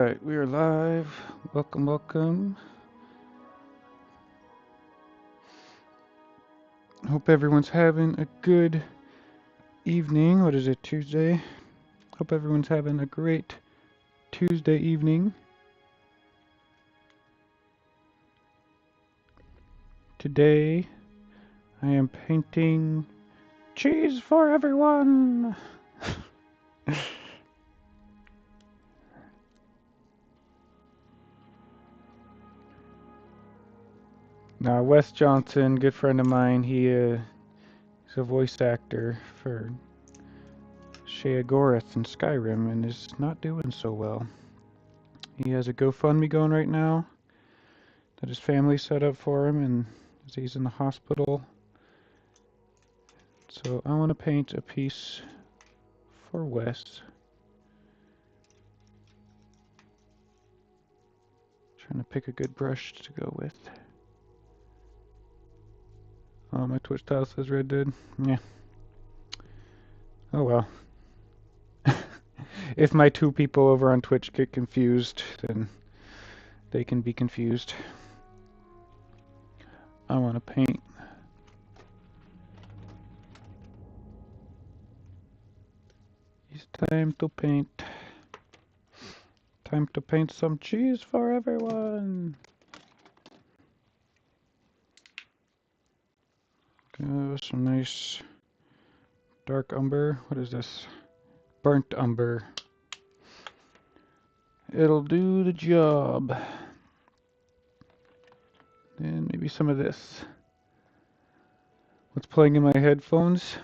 Alright, we are live. Welcome, welcome. Hope everyone's having a good evening. What is it, Tuesday? Hope everyone's having a great Tuesday evening. Today, I am painting cheese for everyone! Now, Wes Johnson, good friend of mine, he's a voice actor for Sheogorath in Skyrim and is not doing so well. He has a GoFundMe going right now that his family set up for him, and he's in the hospital. So I want to paint a piece for Wes. Trying to pick a good brush to go with. Oh, my Twitch tile says Red Dead. Yeah. Oh well. If my two people over on Twitch get confused, then they can be confused. I want to paint. It's time to paint. Time to paint some cheese for everyone. Go some nice dark umber. What is this? Burnt umber. It'll do the job. And maybe some of this. What's playing in my headphones?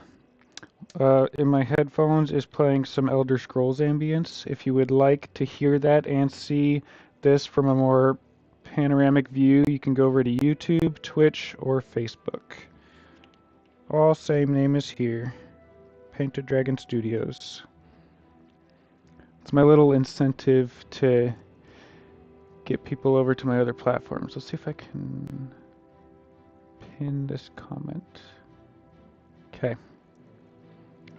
In my headphones is playing some Elder Scrolls ambience. If you would like to hear that and see this from a more panoramic view, you can go over to YouTube, Twitch, or Facebook. All same name is here. Painted Dragon Studios. It's my little incentive to get people over to my other platforms. Let's see if I can pin this comment. Okay.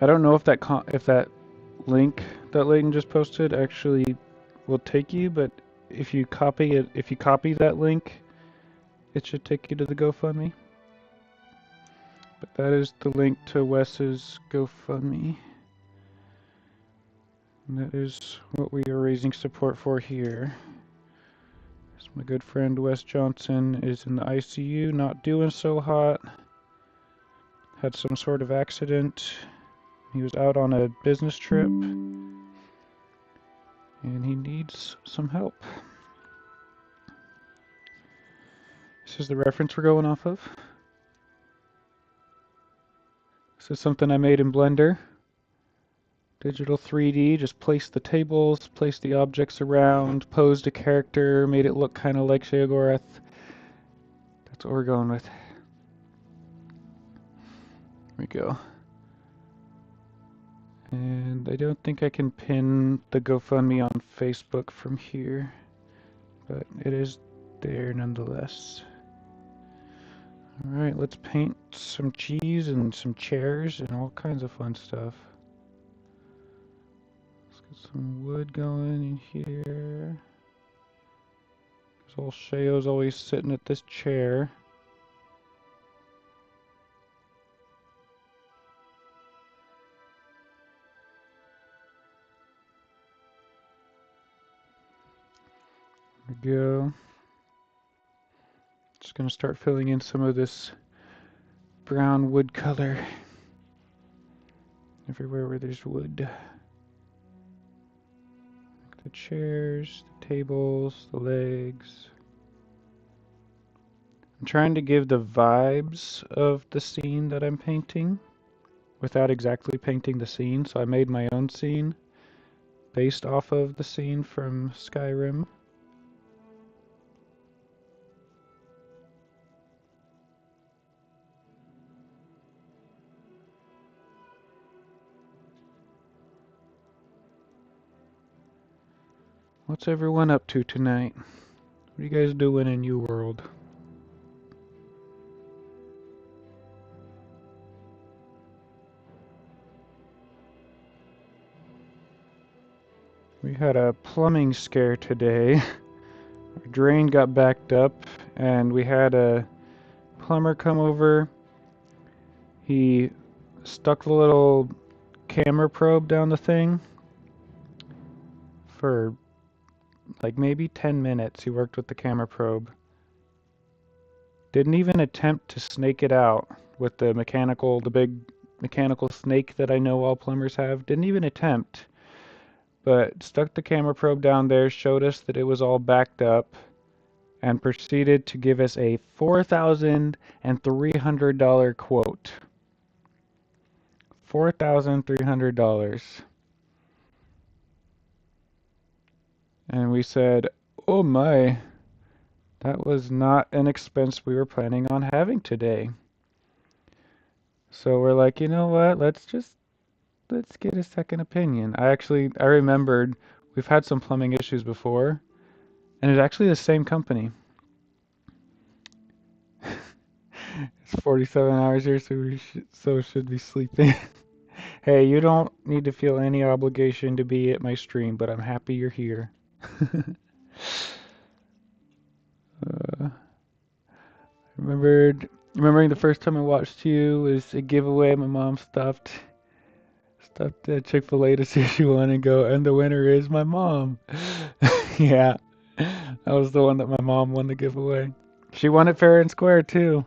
I don't know if that link that Leighton just posted actually will take you, but if you copy that link, it should take you to the GoFundMe. But that is the link to Wes's GoFundMe. And that is what we are raising support for here. So my good friend Wes Johnson is in the ICU, not doing so hot. Had some sort of accident. He was out on a business trip. And he needs some help. This is the reference we're going off of. This is something I made in Blender. Digital 3D, just placed the tables, placed the objects around, posed a character, made it look kind of like Sheogorath. That's what we're going with. Here we go. And I don't think I can pin the GoFundMe on Facebook from here, but it is there nonetheless. Alright, let's paint some cheese and some chairs and all kinds of fun stuff. Let's get some wood going in here. Because old Sheo's always sitting at this chair. There we go. Just gonna start filling in some of this brown wood color everywhere where there's wood. The chairs, the tables, the legs. I'm trying to give the vibes of the scene that I'm painting without exactly painting the scene, so I made my own scene based off of the scene from Skyrim. What's everyone up to tonight? What are you guys doing in your world? We had a plumbing scare today. Our drain got backed up, and we had a plumber come over. He stuck the little camera probe down the thing for like maybe 10 minutes. He worked with the camera probe. Didn't even attempt to snake it out with the big mechanical snake that I know all plumbers have. Didn't even attempt, but stuck the camera probe down there, showed us that it was all backed up, and proceeded to give us a $4,300 quote. $4,300. And we said, oh my, that was not an expense we were planning on having today. So we're like, you know what, let's get a second opinion. I remembered we've had some plumbing issues before, and it's actually the same company. It's 47 hours here, so we should be sleeping. Hey, you don't need to feel any obligation to be at my stream, but I'm happy you're here. Remembering the first time I watched you was a giveaway. My mom stopped at Chick-fil-A to see if she wanted to go, and the winner is my mom. Yeah, that was the one that my mom won the giveaway. She won it fair and square too.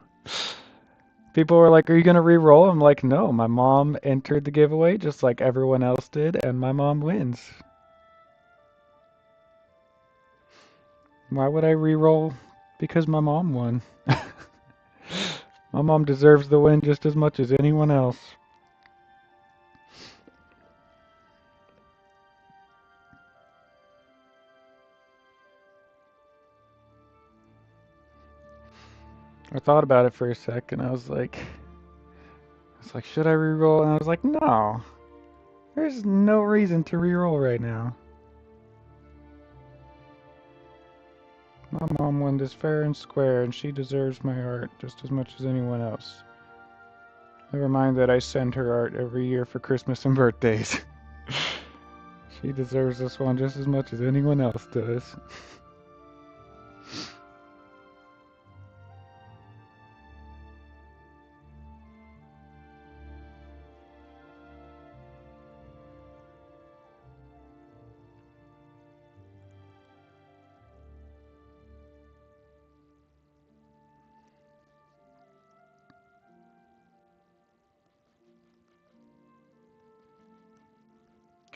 People were like, "Are you gonna re-roll?" I'm like, "No, my mom entered the giveaway just like everyone else did, and my mom wins. Why would I re-roll? Because my mom won." My mom deserves the win just as much as anyone else. I thought about it for a second. I was like, should I re-roll? And I was like, no. There's no reason to re-roll right now. My mom won this fair and square, and she deserves my art just as much as anyone else. Never mind that I send her art every year for Christmas and birthdays. She deserves this one just as much as anyone else does.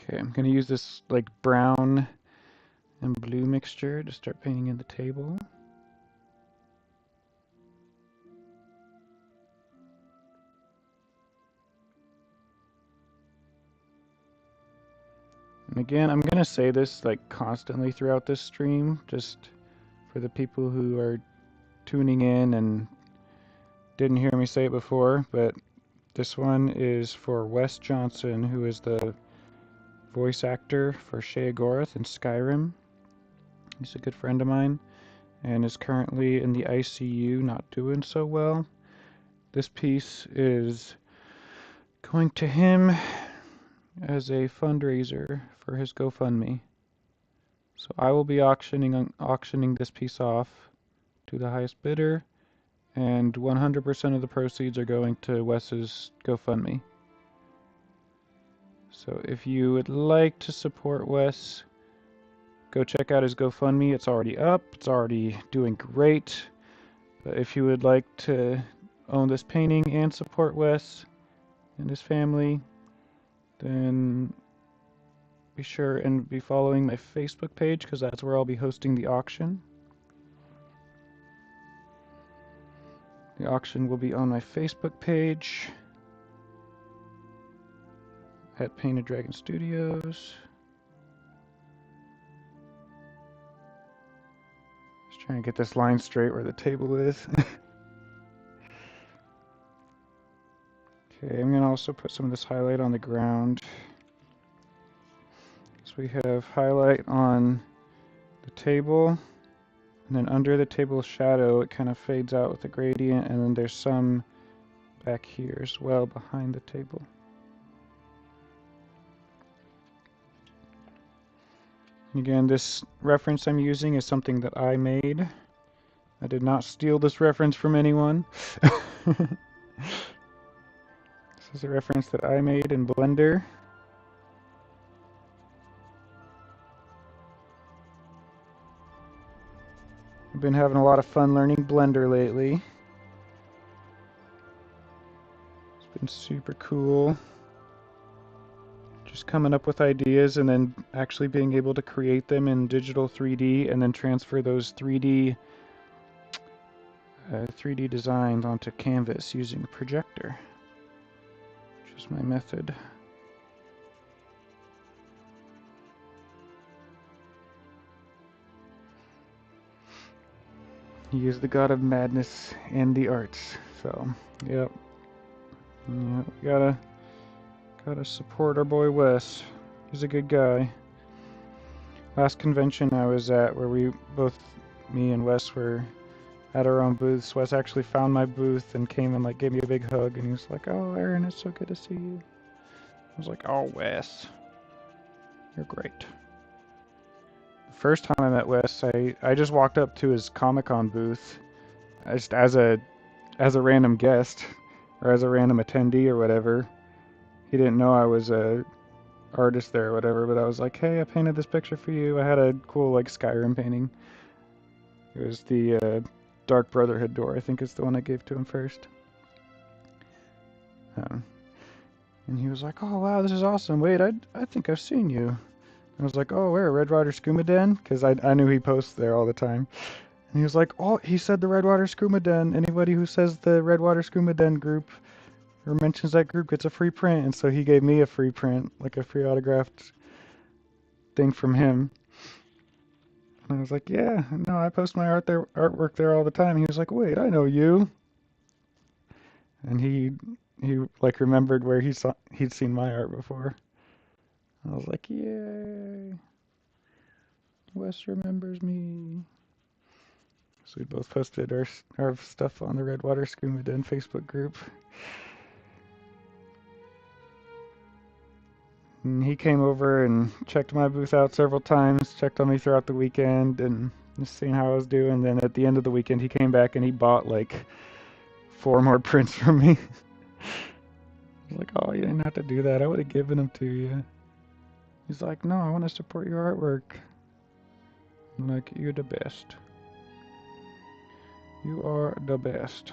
Okay, I'm gonna use this like brown and blue mixture to start painting in the table. And again, I'm gonna say this like constantly throughout this stream, just for the people who are tuning in and didn't hear me say it before, but this one is for Wes Johnson, who is the voice actor for Sheogorath in Skyrim. He's a good friend of mine and is currently in the ICU, not doing so well. This piece is going to him as a fundraiser for his GoFundMe. So I will be auctioning this piece off to the highest bidder, and 100% of the proceeds are going to Wes's GoFundMe. So if you would like to support Wes, go check out his GoFundMe. It's already up. It's already doing great. But if you would like to own this painting and support Wes and his family, then be sure and be following my Facebook page, because that's where I'll be hosting the auction. The auction will be on my Facebook page at Painted Dragon Studios. Just trying to get this line straight where the table is. Okay, I'm going to also put some of this highlight on the ground. So we have highlight on the table, and then under the table's shadow it kind of fades out with a gradient, and then there's some back here as well behind the table. Again, this reference I'm using is something that I made. I did not steal this reference from anyone. This is a reference that I made in Blender. I've been having a lot of fun learning Blender lately. It's been super cool. Just coming up with ideas and then actually being able to create them in digital 3D and then transfer those 3D designs onto canvas using a projector, which is my method. He is the god of madness and the arts. So, yep. Yep, gotta support our boy Wes. He's a good guy. Last convention I was at, where me and Wes were at our own booths, Wes actually found my booth and came and like gave me a big hug, and he was like, "Oh, Aaron, it's so good to see you." I was like, "Oh, Wes, you're great." The first time I met Wes, I just walked up to his Comic-Con booth, just as a random guest or as a random attendee or whatever. He didn't know I was a artist there or whatever, but I was like, "Hey, I painted this picture for you." I had a cool like Skyrim painting. It was the Dark Brotherhood door, I think is the one I gave to him first. And he was like, "Oh wow, this is awesome. Wait, I think I've seen you." I was like, "Oh, where? Redwater Skooma Den?" Because I knew he posts there all the time. And he was like, "Oh, he said the Redwater Skooma Den. Anybody who says the Redwater Skooma Den group or mentions that group gets a free print." And so he gave me a free print, like a free autographed thing from him. And I was like, "Yeah, no, I post my artwork there all the time." And he was like, "Wait, I know you." And he like remembered where he'd seen my art before. I was like, "Yay, Wes remembers me." So we both posted our stuff on the Redwater Skooma Den Facebook group. And he came over and checked my booth out several times, checked on me throughout the weekend, and just seeing how I was doing. Then at the end of the weekend, he came back and he bought like 4 more prints from me. I was like, "Oh, you didn't have to do that. I would have given them to you." He's like, "No, I want to support your artwork." I'm like, "You're the best. You are the best."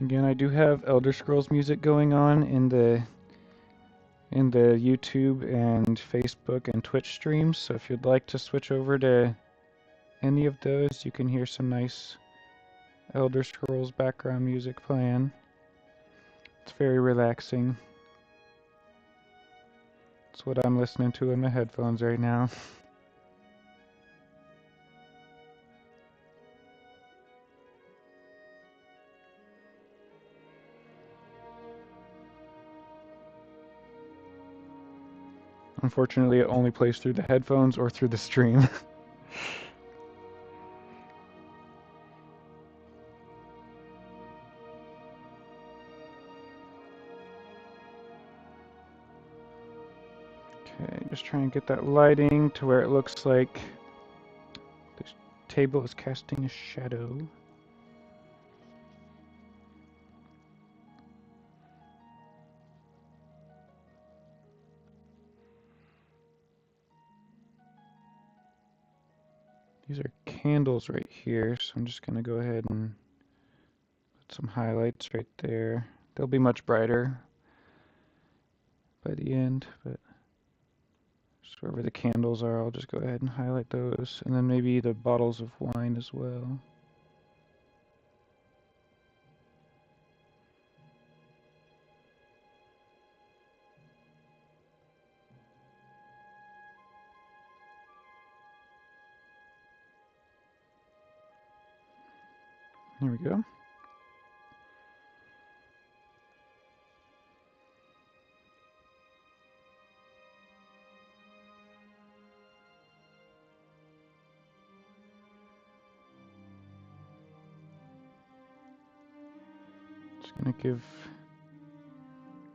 Again, I do have Elder Scrolls music going on in the YouTube and Facebook and Twitch streams, so if you'd like to switch over to any of those, you can hear some nice Elder Scrolls background music playing. It's very relaxing. It's what I'm listening to in my headphones right now. Unfortunately, it only plays through the headphones or through the stream. Okay, just trying to get that lighting to where it looks like this table is casting a shadow. These are candles right here, so I'm just going to go ahead and put some highlights right there. They'll be much brighter by the end, but just wherever the candles are, I'll just go ahead and highlight those. And then maybe the bottles of wine as well. There we go.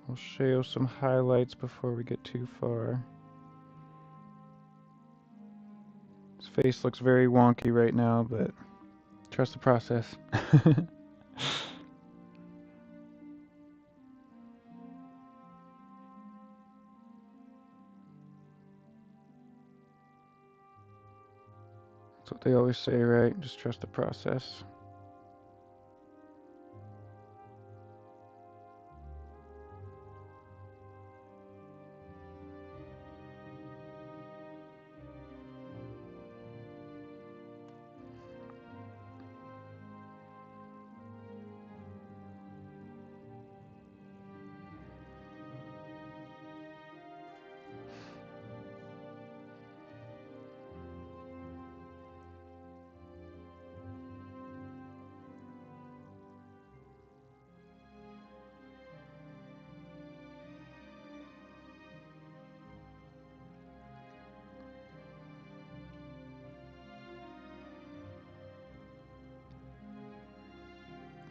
I'll show some highlights before we get too far. His face looks very wonky right now, but trust the process. That's what they always say, right? Just trust the process.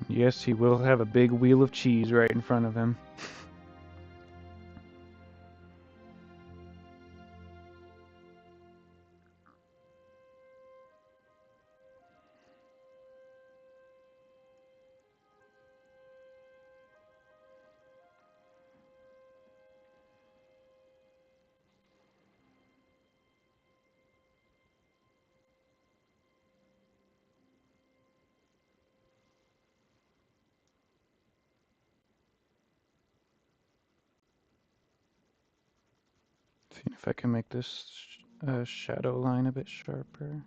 Yes, he will have a big wheel of cheese right in front of him. Seeing if I can make this shadow line a bit sharper.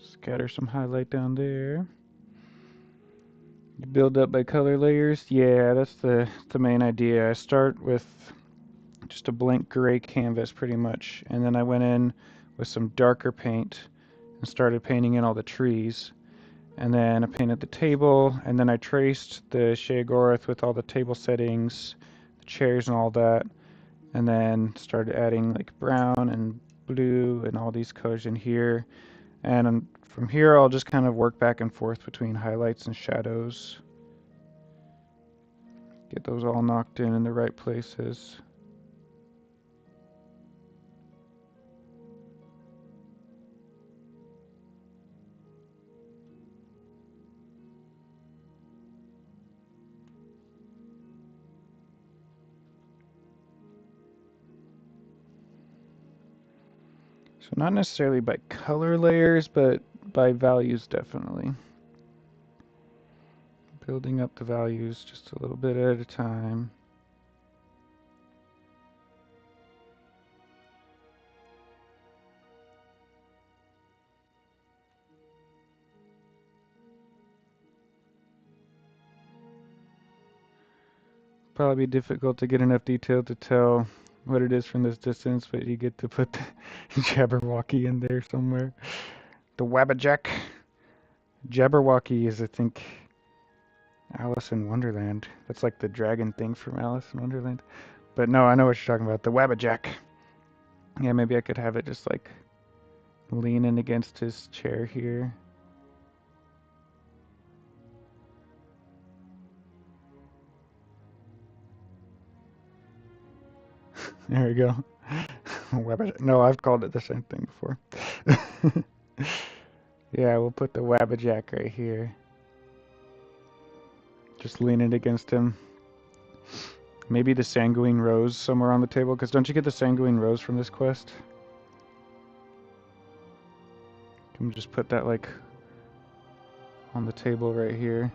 Scatter some highlight down there. You build up by color layers. Yeah, that's the main idea. I start with just a blank gray canvas pretty much, and then I went in with some darker paint and started painting in all the trees. And then I painted the table, and then I traced the Sheogorath with all the table settings, the chairs and all that, and then started adding like brown and blue and all these colors in here. And from here I'll just kind of work back and forth between highlights and shadows. Get those all knocked in the right places. So not necessarily by color layers, but by values definitely. Building up the values just a little bit at a time. Probably be difficult to get enough detail to tell what it is from this distance, but you get to put the Jabberwocky in there somewhere. The Wabbajack. Jabberwocky is, I think, Alice in Wonderland. That's like the dragon thing from Alice in Wonderland. But no, I know what you're talking about. The Wabbajack. Yeah, maybe I could have it just like leaning against his chair here. There we go. Wabbajack. No, I've called it the same thing before. Yeah, we'll put the Wabbajack right here. Just leaning against him. Maybe the Sanguine Rose somewhere on the table, because don't you get the Sanguine Rose from this quest? Can we just put that like on the table right here?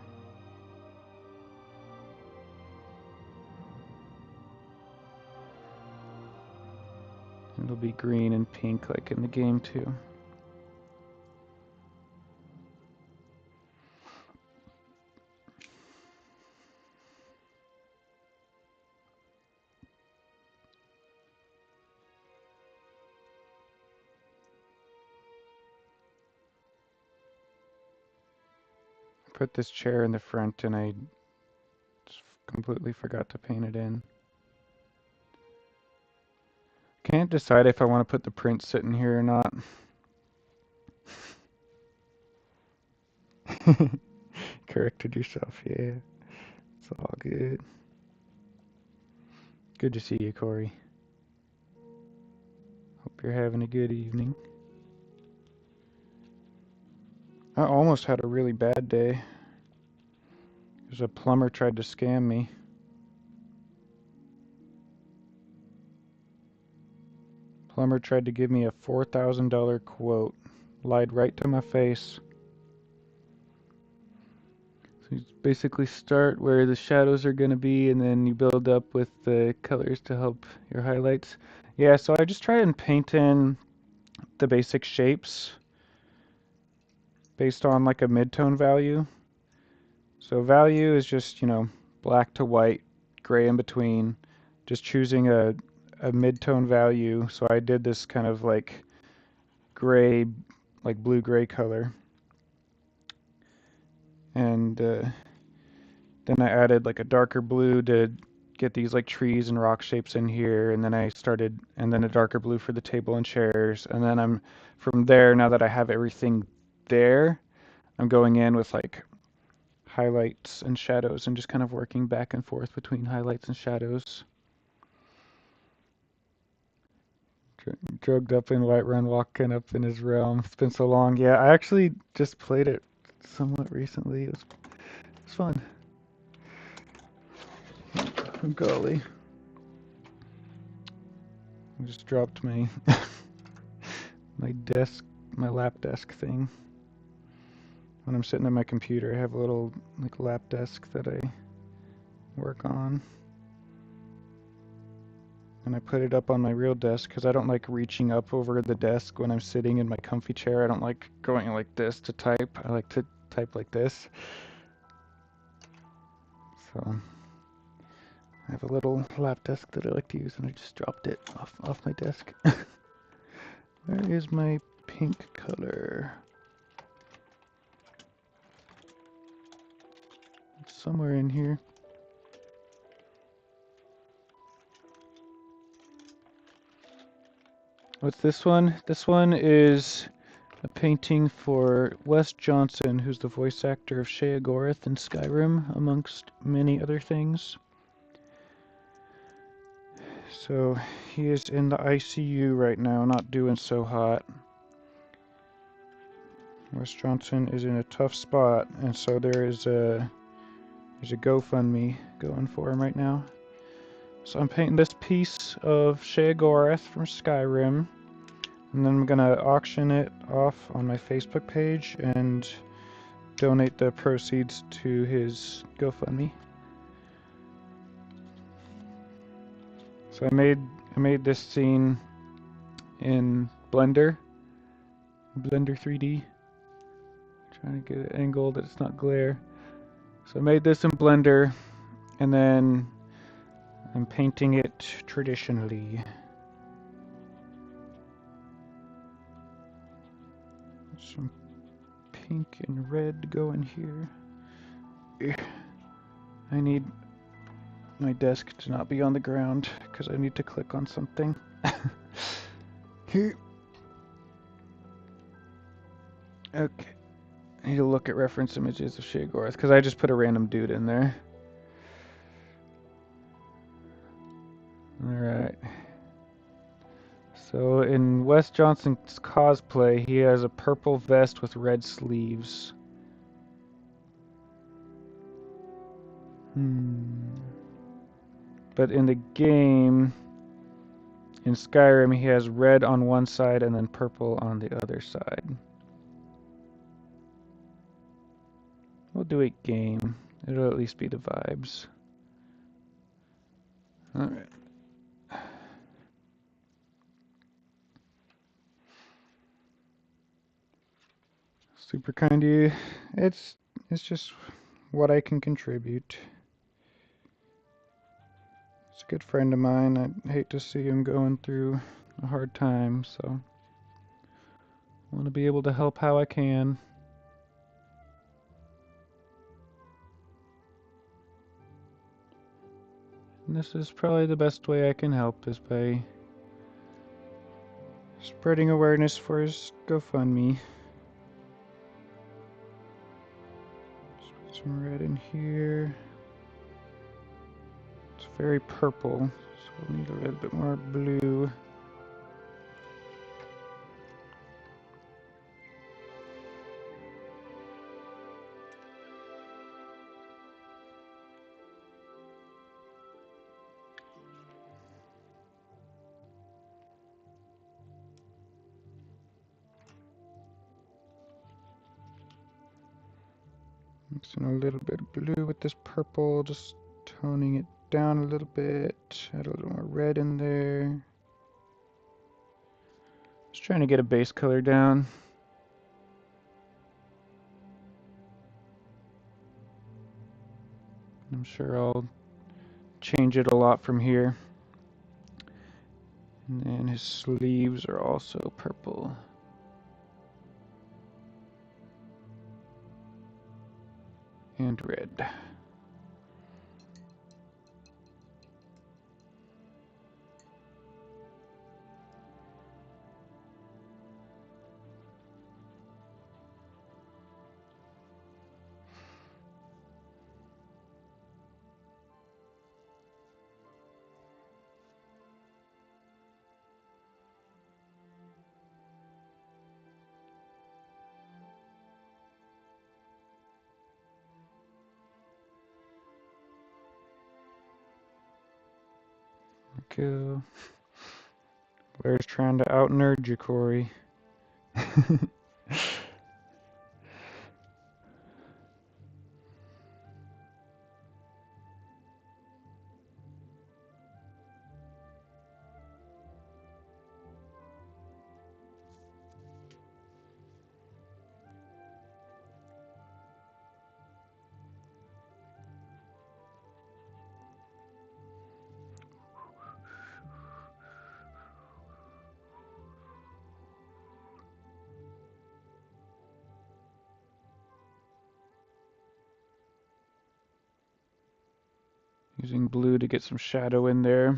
It'll be green and pink like in the game too. Put this chair in the front and I just completely forgot to paint it in. Can't decide if I want to put the print sitting here or not. Corrected yourself, yeah. It's all good. Good to see you, Corey. Hope you're having a good evening. I almost had a really bad day. Because a plumber tried to scam me. Plumber tried to give me a $4,000 quote. Lied right to my face. So you basically start where the shadows are going to be, and then you build up with the colors to help your highlights. Yeah, so I just try and paint in the basic shapes based on like a midtone value. So value is just, black to white, gray in between, just choosing a midtone value. So I did this kind of like gray, like blue-gray color. And then I added like a darker blue to get these like trees and rock shapes in here. And then and then a darker blue for the table and chairs. And then from there, now that I have everything there, I'm going in with like highlights and shadows and just kind of working back and forth between highlights and shadows. Drugged up in Whiterun, walking up in his realm. It's been so long. Yeah, I actually just played it somewhat recently. It was fun. Oh, golly. I just dropped my my lap desk thing. When I'm sitting at my computer, I have a little like lap desk that I work on. And I put it up on my real desk because I don't like reaching up over the desk when I'm sitting in my comfy chair. I don't like going like this to type. I like to type like this. So I have a little lap desk that I like to use, and I just dropped it off my desk. Where is my pink color? It's somewhere in here. What's this one? This one is a painting for Wes Johnson, who's the voice actor of Sheogorath in Skyrim, amongst many other things. So he is in the ICU right now, not doing so hot. Wes Johnson is in a tough spot, and so there's a GoFundMe going for him right now. So I'm painting this piece of Sheogorath from Skyrim, and then I'm gonna auction it off on my Facebook page and donate the proceeds to his GoFundMe. So I made this scene in Blender 3D. Trying to get an angle that it's not glare. So I made this in Blender, and then I'm painting it traditionally. Some pink and red going here. I need my desk to not be on the ground because I need to click on something. Here. Okay. I need to look at reference images of Sheogorath because I just put a random dude in there. Alright. So in Wes Johnson's cosplay, he has a purple vest with red sleeves. But in the game, in Skyrim, he has red on one side and then purple on the other side. We'll do a game. It'll at least be the vibes. Alright. Super kind of you. It's just what I can contribute. It's a good friend of mine. I hate to see him going through a hard time, so I want to be able to help how I can. And this is probably the best way I can help, is by Spreading awareness for his GoFundMe. Some red in here. It's very purple, so we'll need a little bit more blue. Mixing a little bit of blue with this purple, just toning it down a little bit. Add a little more red in there. Just trying to get a base color down. I'm sure I'll change it a lot from here. And then his sleeves are also purple. And red. Go. Blair's trying to out-nerd you, Corey. Using blue to get some shadow in there.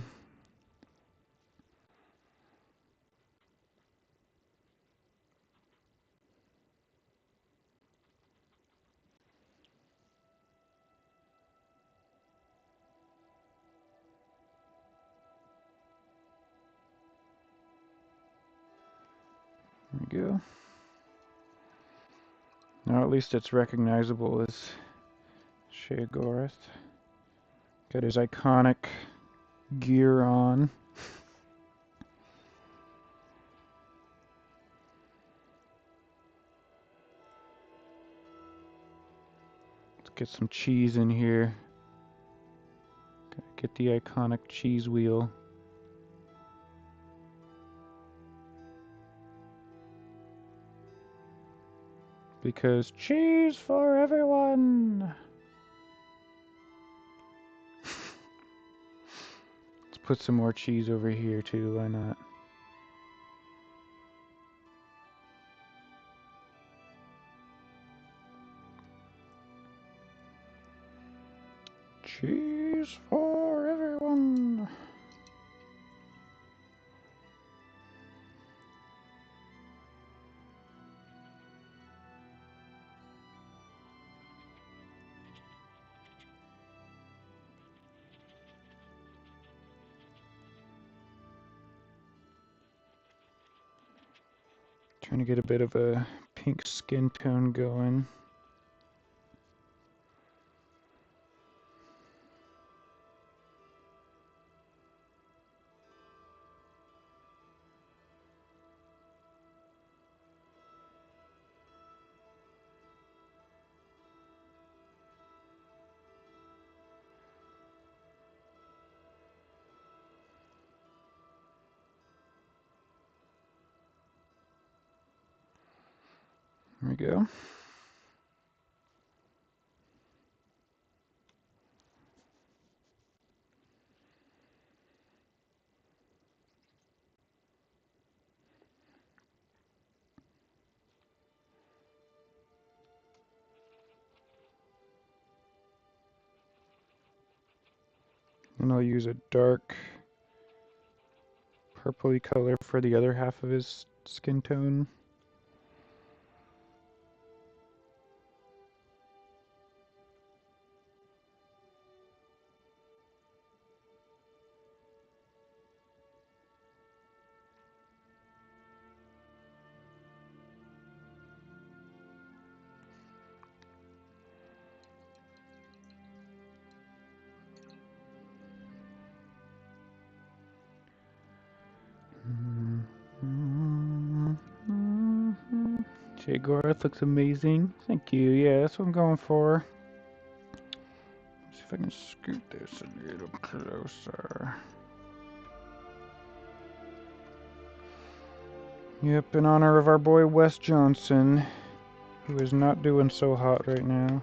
There we go. Now at least it's recognizable as Sheogorath. Got his iconic gear on. Let's get some cheese in here. Gotta get the iconic cheese wheel. Because cheese for everyone! Let's put some more cheese over here too, why not? Cheese for everyone! Trying to get a bit of a pink skin tone going. There we go. And I'll use a dark purpley color for the other half of his skin tone. Jay Garth looks amazing. Thank you. Yeah, that's what I'm going for. See if I can scoot this a little closer. Yep, in honor of our boy Wes Johnson, who is not doing so hot right now.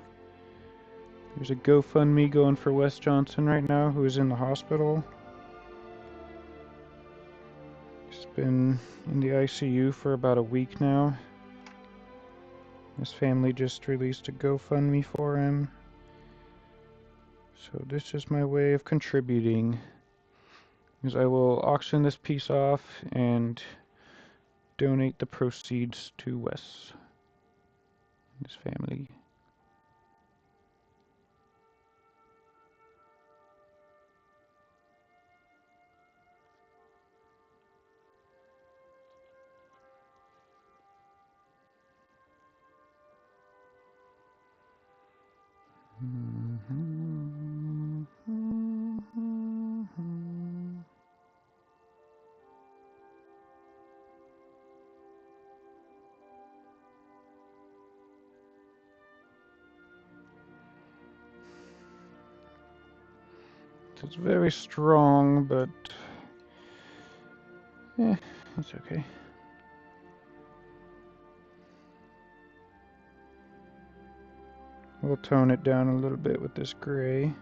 There's a GoFundMe going for Wes Johnson right now, who is in the hospital. He's been in the ICU for about a week now. His family just released a GoFundMe for him. So this is my way of contributing. Because I will auction this piece off and donate the proceeds to Wes and his family. It's very strong, but it's okay. We'll tone it down a little bit with this gray.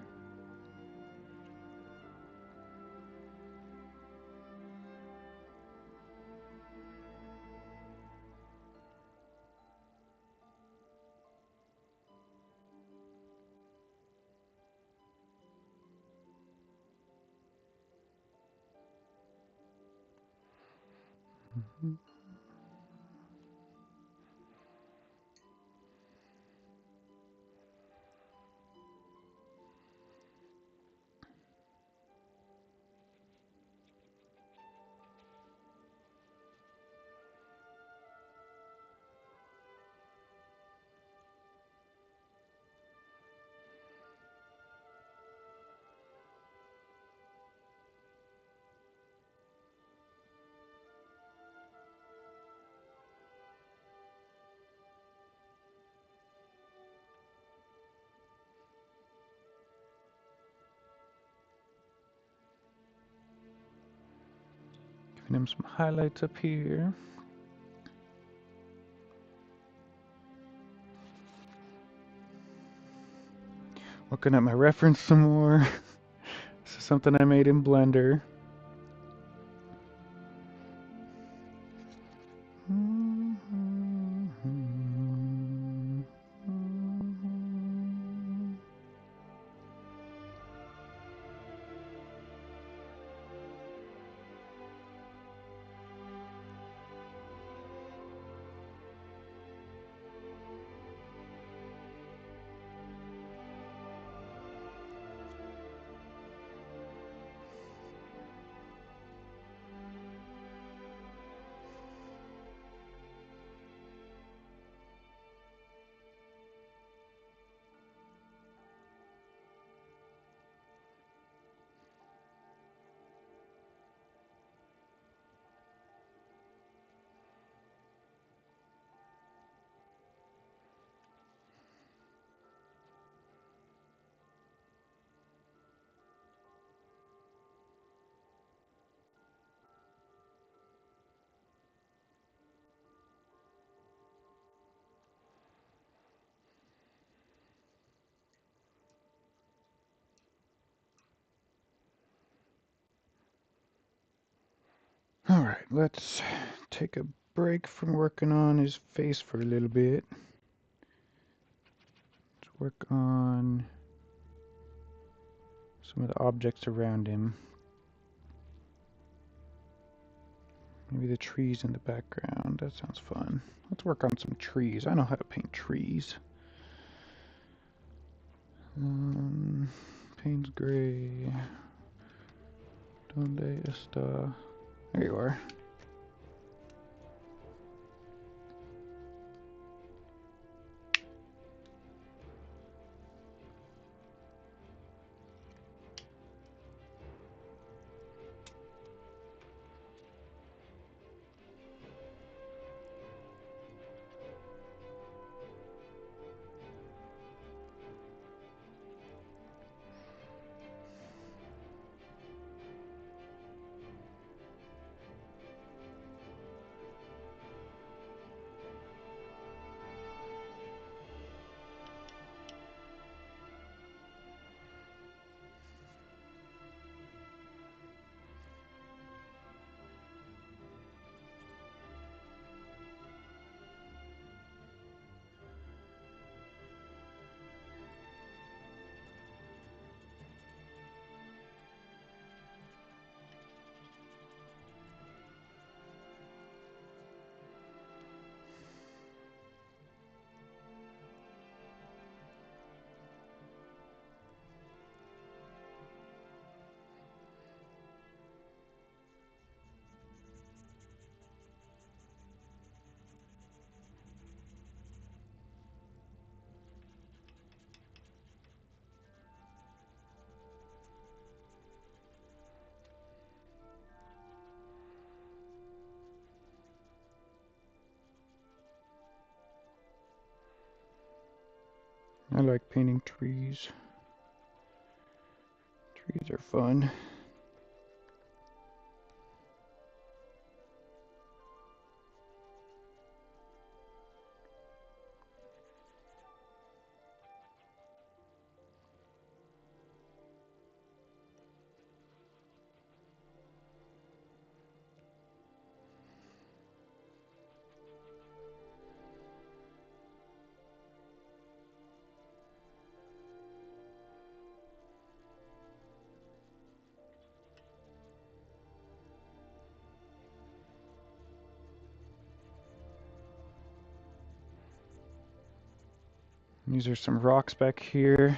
Giving him some highlights up here. Looking at my reference some more. This is something I made in Blender. Alright, let's take a break from working on his face for a little bit. Let's work on some of the objects around him. Maybe the trees in the background. That sounds fun. Let's work on some trees. I know how to paint trees. Paint gray. Donde está? There you are. I like painting trees. Trees are fun. These are some rocks back here.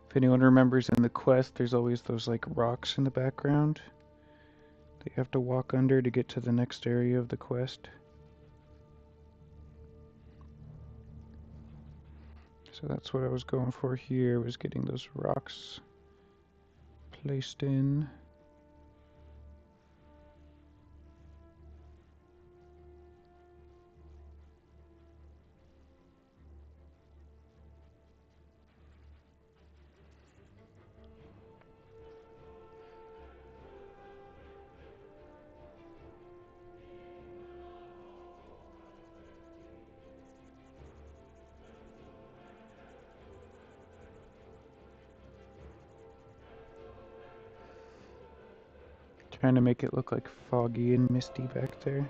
If anyone remembers in the quest, there's always those like rocks in the background that you have to walk under to get to the next area of the quest. So that's what I was going for here, was getting those rocks placed in. Trying to make it look like foggy and misty back there.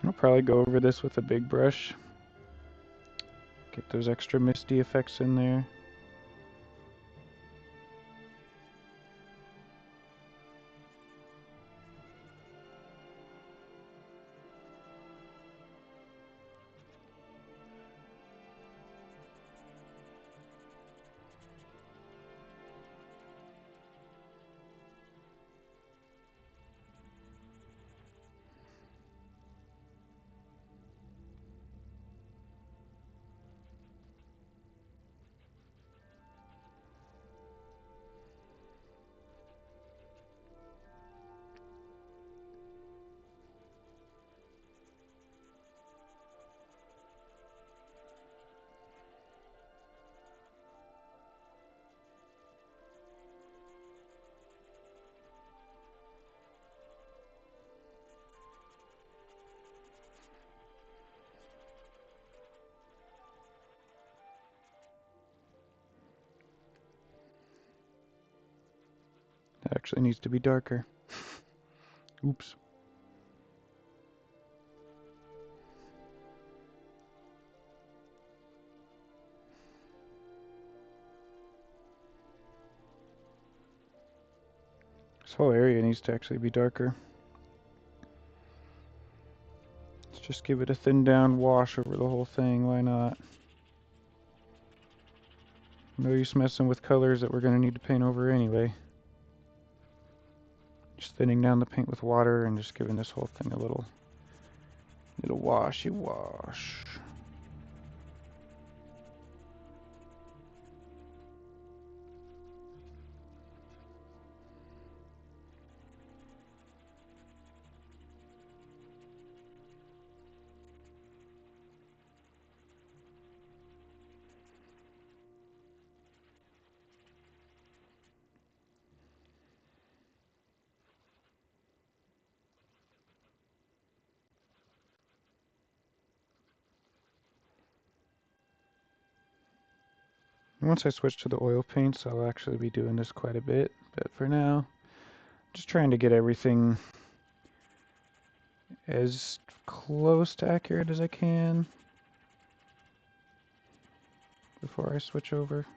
I'll probably go over this with a big brush. Get those extra misty effects in there. actually needs to be darker. Oops. This whole area needs to actually be darker. Let's just give it a thin down wash over the whole thing, why not? No use messing with colors that we're going to need to paint over anyway. Just thinning down the paint with water and just giving this whole thing a little washy wash. Once I switch to the oil paints, I'll actually be doing this quite a bit, but for now, just trying to get everything as close to accurate as I can before I switch over.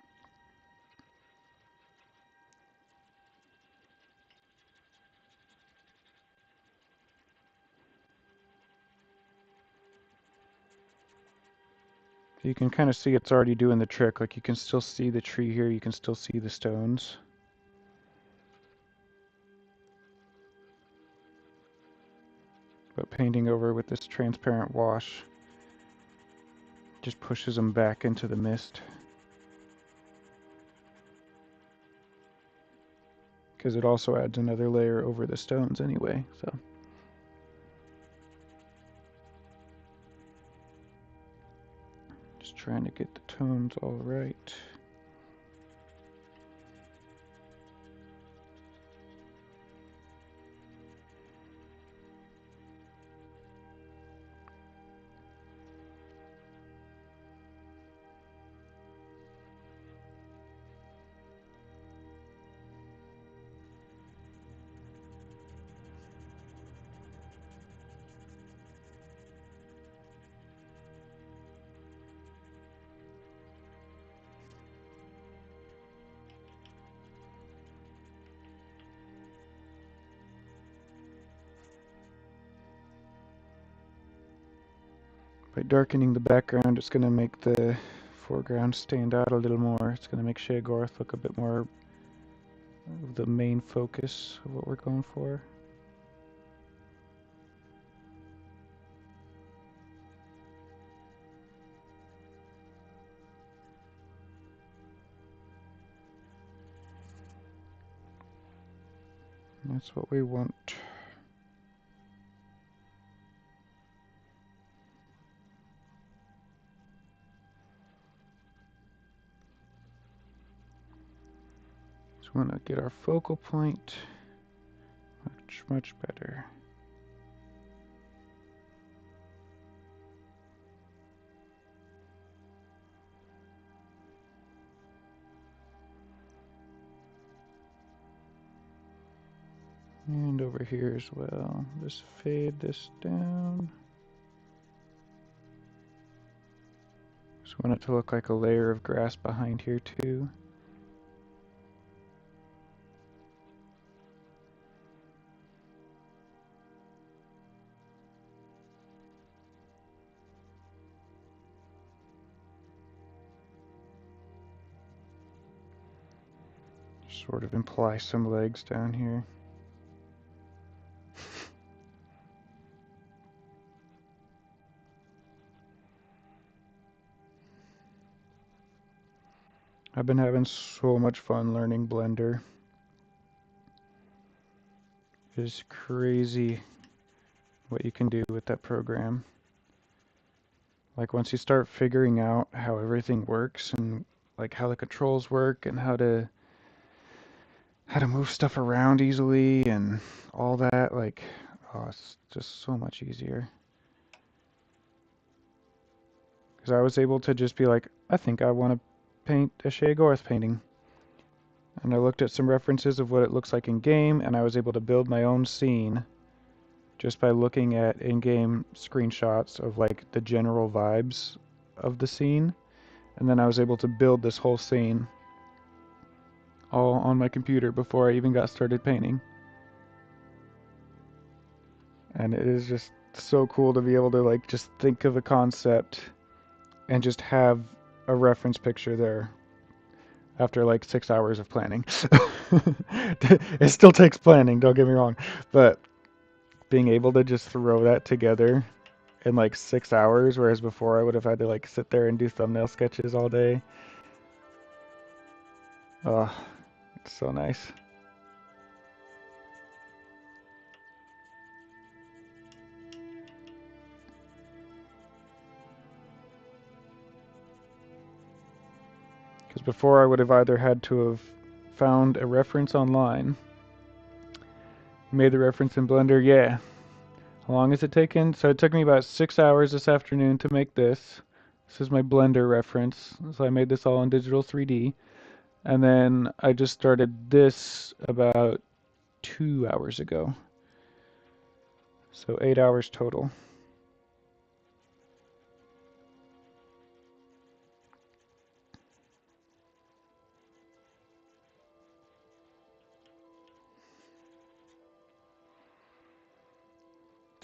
You can kind of see it's already doing the trick. Like you can still see the tree here, you can still see the stones. But painting over with this transparent wash just pushes them back into the mist. Because it also adds another layer over the stones anyway, so. Just trying to get the tones all right. By darkening the background, it's going to make the foreground stand out a little more. It's going to make Sheogorath look a bit more of the main focus of what we're going for. And that's what we want. Just want to get our focal point much better. And over here as well. Just fade this down. Just want it to look like a layer of grass behind here too. Sort of imply some legs down here. I've been having so much fun learning Blender. It is crazy what you can do with that program. Like once you start figuring out how everything works and like how the controls work and how to move stuff around easily and all that, like, oh, it's just so much easier. Because I was able to just be like, I think I want to paint a Sheogorath painting. And I looked at some references of what it looks like in game, and I was able to build my own scene just by looking at in-game screenshots of like the general vibes of the scene. And then I was able to build this whole scene all on my computer before I even got started painting. And it is just so cool to be able to like just think of a concept and just have a reference picture there after like 6 hours of planning. It still takes planning, don't get me wrong, but being able to just throw that together in like 6 hours, whereas before I would have had to like sit there and do thumbnail sketches all day. Oh, it's so nice. Because before I would have either had to have found a reference online, made the reference in Blender, yeah. How long has it taken? So it took me about 6 hours this afternoon to make this. This is my Blender reference. So I made this all in digital 3D. And then I just started this about 2 hours ago. So 8 hours total.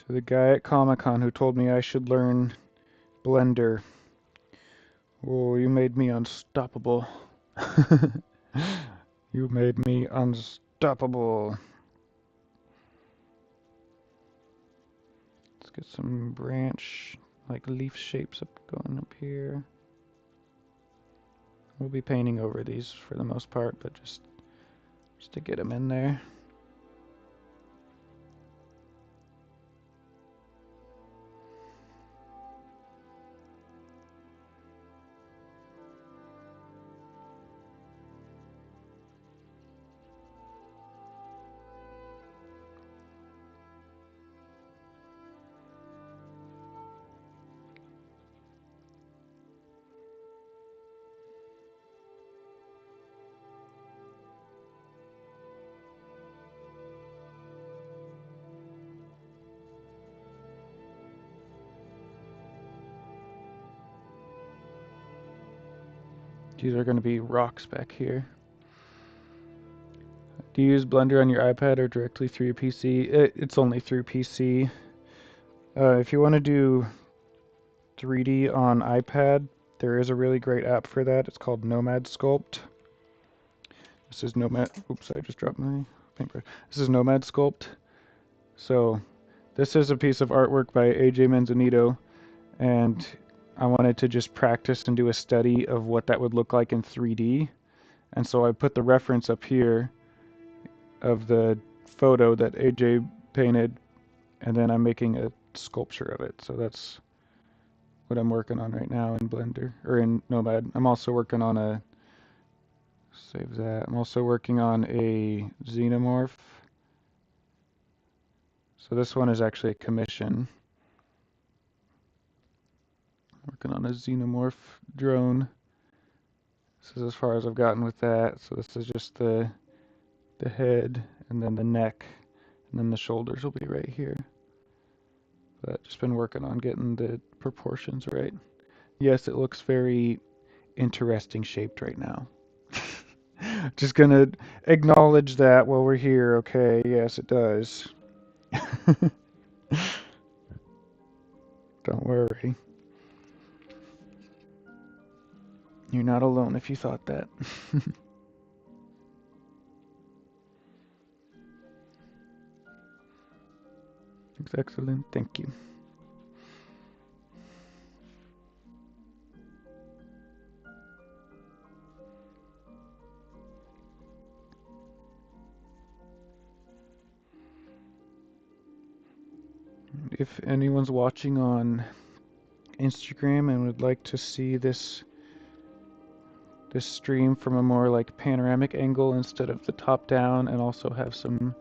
To the guy at Comic-Con who told me I should learn Blender. Oh, you made me unstoppable. You made me unstoppable. Let's get some branch, like leaf shapes going up here. We'll be painting over these for the most part, but just to get them in there. These are going to be rocks back here. Do you use Blender on your iPad or directly through your PC? It's only through PC. If you want to do 3D on iPad, there is a really great app for that. It's called Nomad Sculpt. This is Nomad. Oops, I just dropped my paintbrush. This is Nomad Sculpt. So this is a piece of artwork by AJ Manzanito, and I wanted to just practice and do a study of what that would look like in 3D. And so I put the reference up here of the photo that AJ painted, and then I'm making a sculpture of it. So that's what I'm working on right now in Blender, or in Nomad. I'm also working on a, save that, I'm also working on a xenomorph. So this one is actually a commission. Working on a xenomorph drone. This is as far as I've gotten with that. So this is just the head, and then the neck, and then the shoulders will be right here. But just been working on getting the proportions right. Yes, it looks very interesting shaped right now. Just gonna acknowledge that while we're here. Okay, yes, it does. Don't worry. You're not alone if you thought that. Excellent, thank you. If anyone's watching on Instagram and would like to see this stream from a more like panoramic angle instead of the top down, and also have some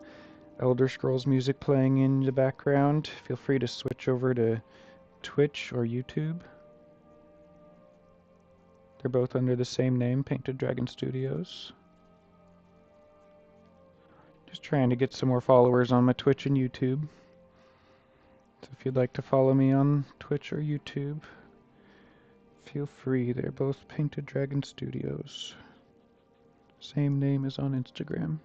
Elder Scrolls music playing in the background, feel free to switch over to Twitch or YouTube. They're both under the same name, Painted Dragon Studios. Just trying to get some more followers on my Twitch and YouTube. So if you'd like to follow me on Twitch or YouTube, feel free. They're both Painted Dragon Studios. Same name as on Instagram.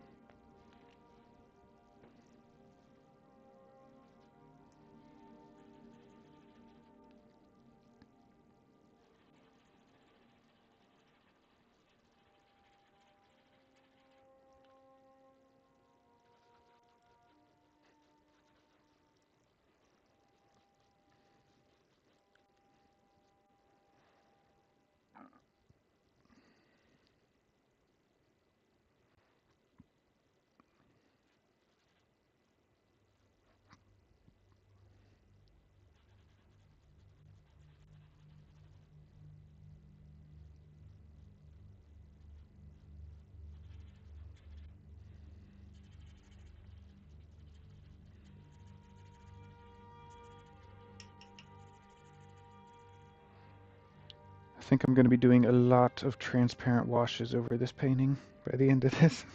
I think I'm going to be doing a lot of transparent washes over this painting by the end of this.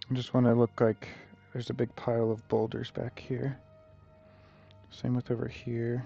I just want to look like there's a big pile of boulders back here. Same with over here.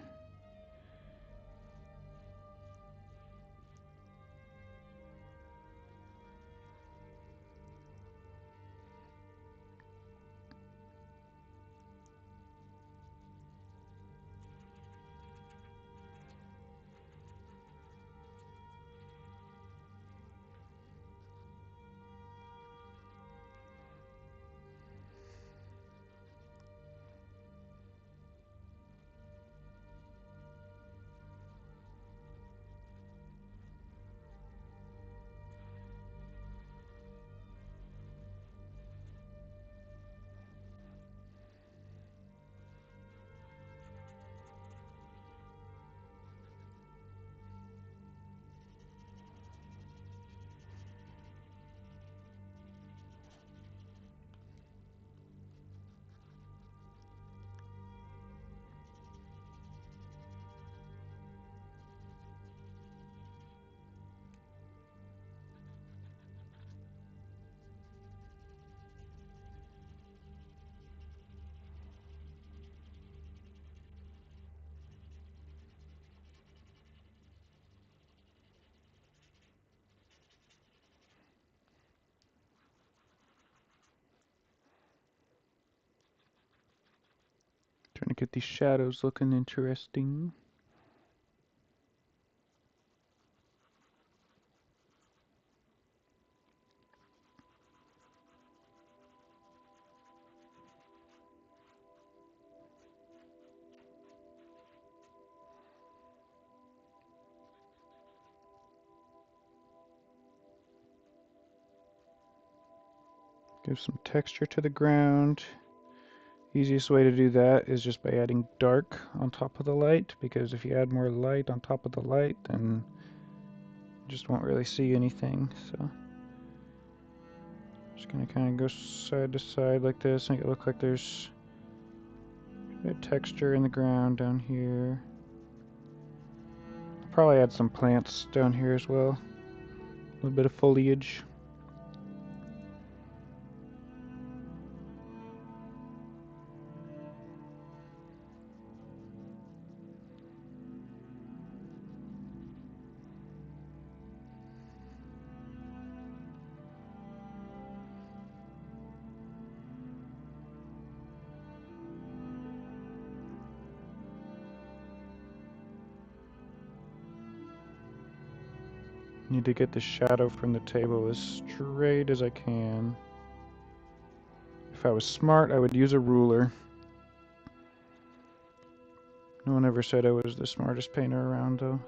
Trying to get these shadows looking interesting. Give some texture to the ground. Easiest way to do that is just by adding dark on top of the light, because if you add more light on top of the light, then you just won't really see anything. So just gonna kind of go side to side like this, make it look like there's a texture in the ground down here. I'll probably add some plants down here as well. A little bit of foliage. Need to get the shadow from the table as straight as I can. If I was smart, I would use a ruler. No one ever said I was the smartest painter around, though.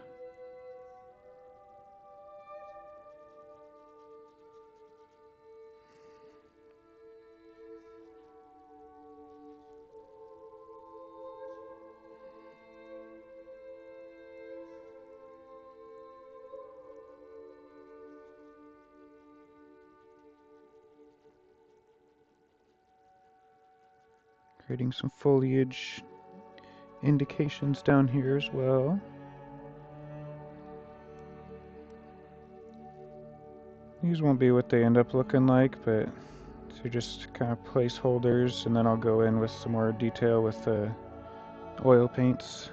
Creating some foliage indications down here as well. These won't be what they end up looking like, but they're just kind of placeholders, and then I'll go in with some more detail with the oil paints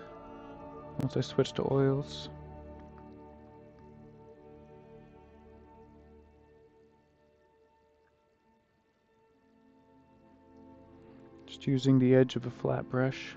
once I switch to oils. Just using the edge of a flat brush.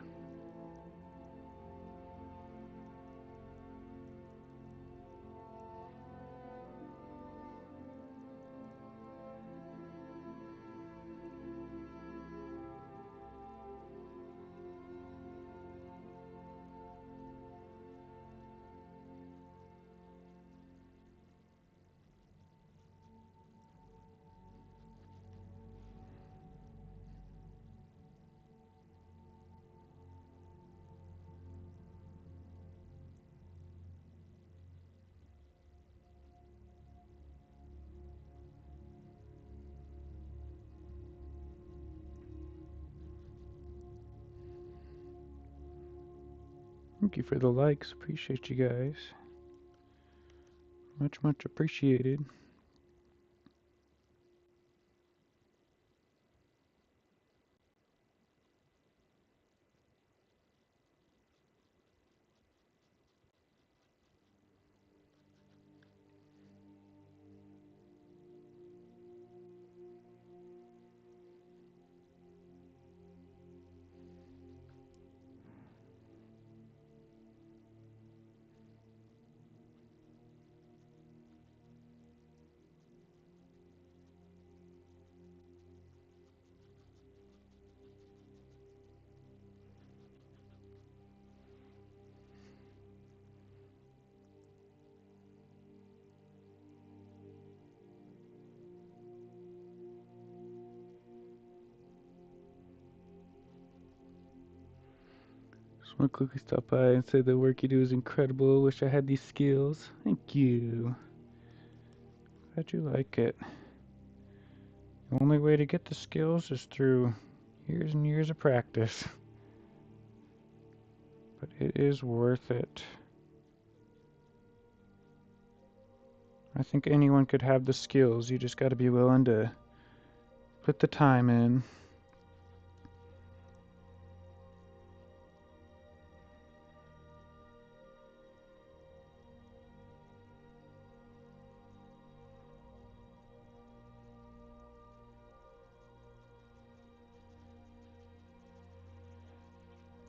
Thank you for the likes. Appreciate you guys. Much, much appreciated. Just want to quickly stop by and say the work you do is incredible. Wish I had these skills. Thank you. Glad you like it. The only way to get the skills is through years and years of practice. But it is worth it. I think anyone could have the skills. You just got to be willing to put the time in.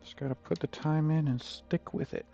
Just got to put the time in and stick with it.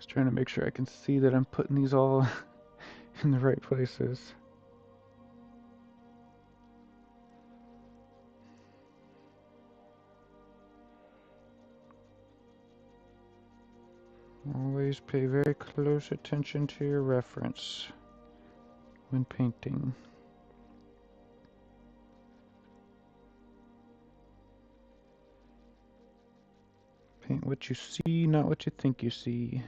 Just trying to make sure I can see that I'm putting these all in the right places. Always pay very close attention to your reference when painting. Paint what you see, not what you think you see.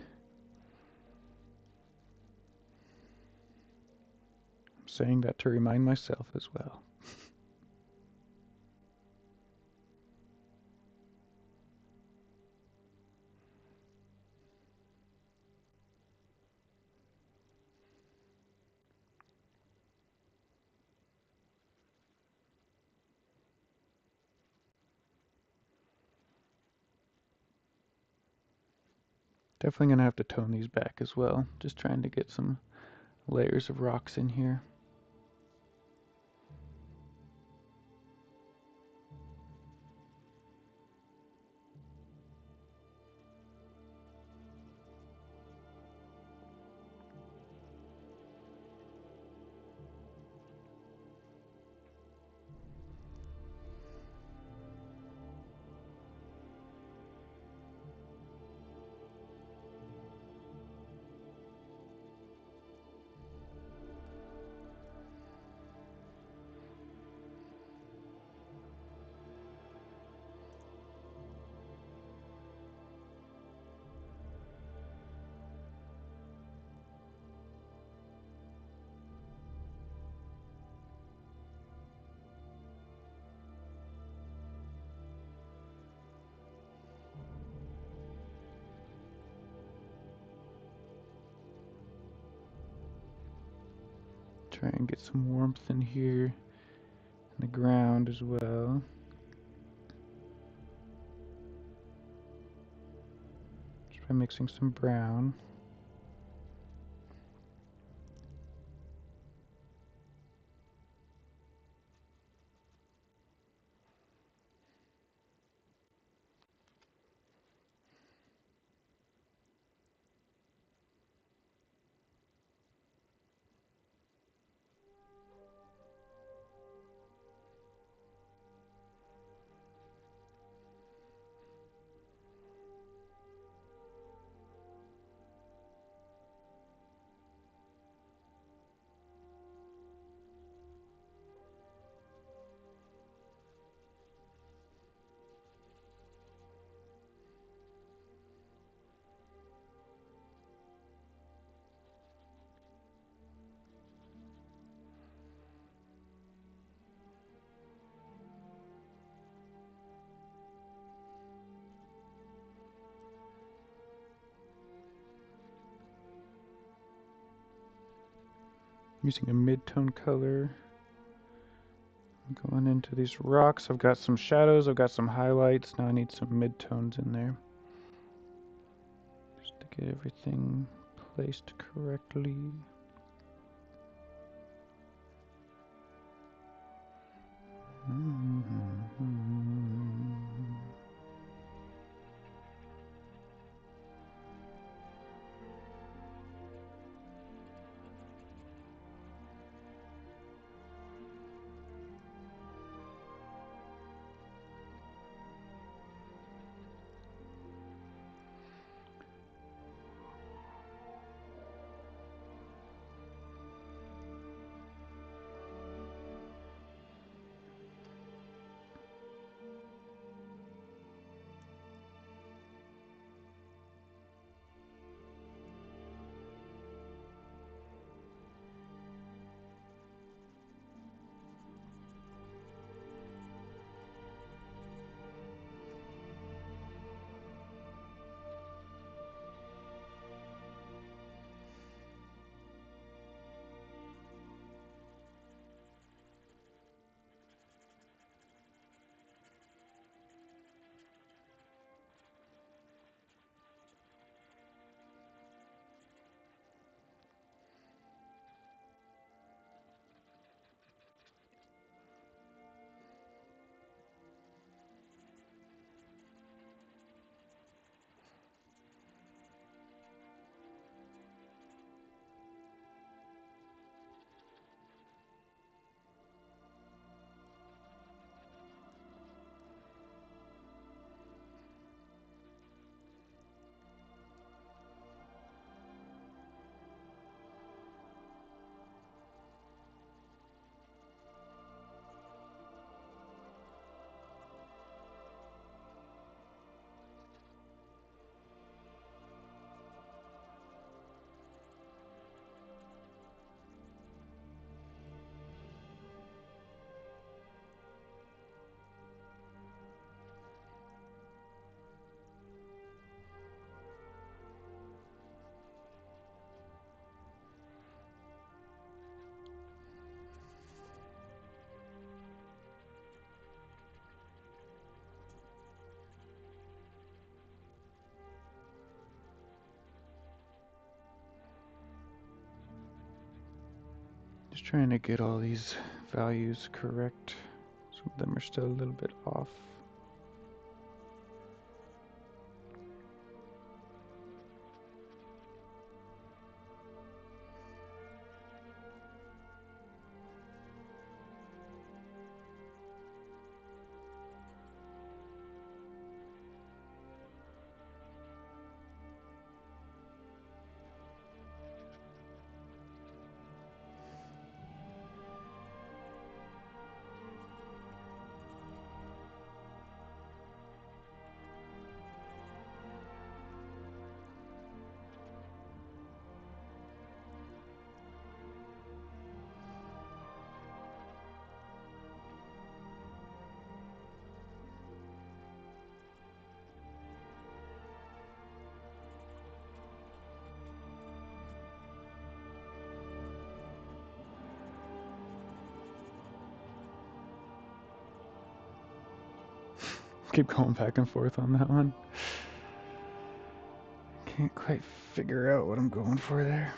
I'm saying that to remind myself as well. Definitely gonna have to tone these back as well. Just trying to get some layers of rocks in here. Try and get some warmth in here, in the ground as well. Just by mixing some brown. Using a mid-tone color. Going into these rocks, I've got some shadows, I've got some highlights. Now I need some mid-tones in there. Just to get everything placed correctly. Just trying to get all these values correct. Some of them are still a little bit off. Keep going back and forth on that one. Can't quite figure out what I'm going for there.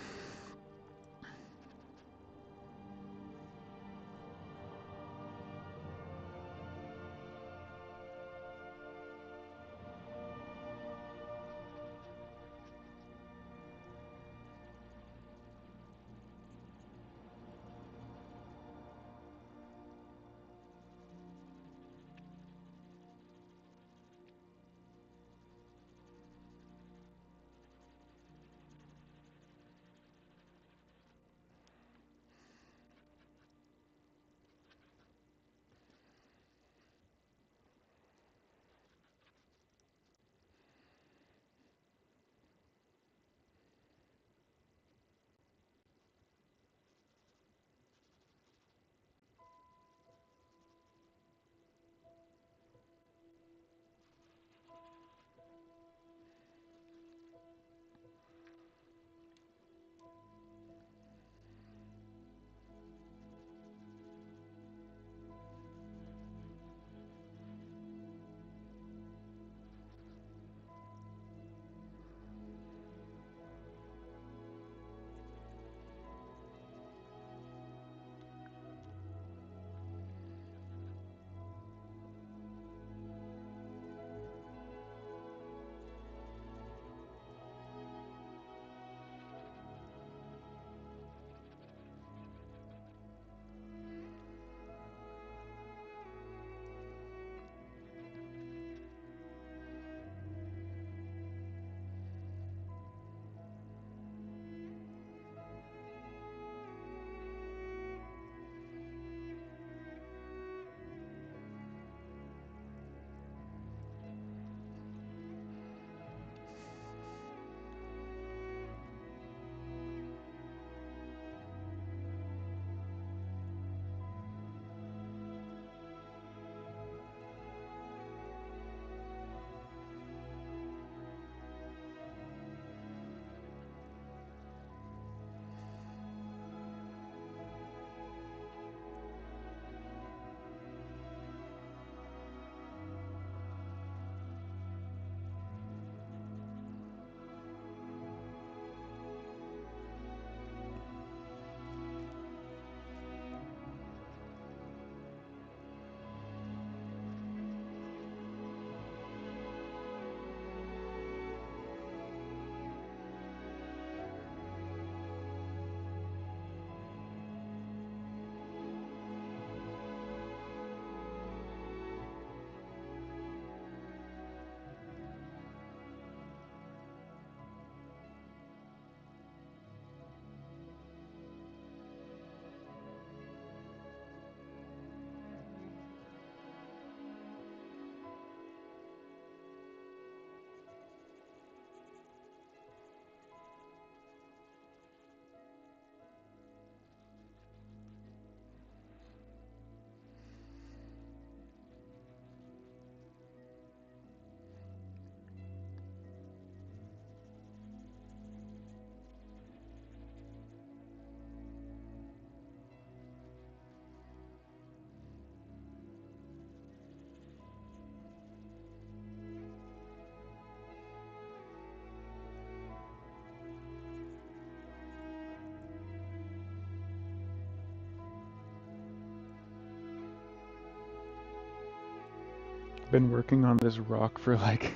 Been working on this rock for like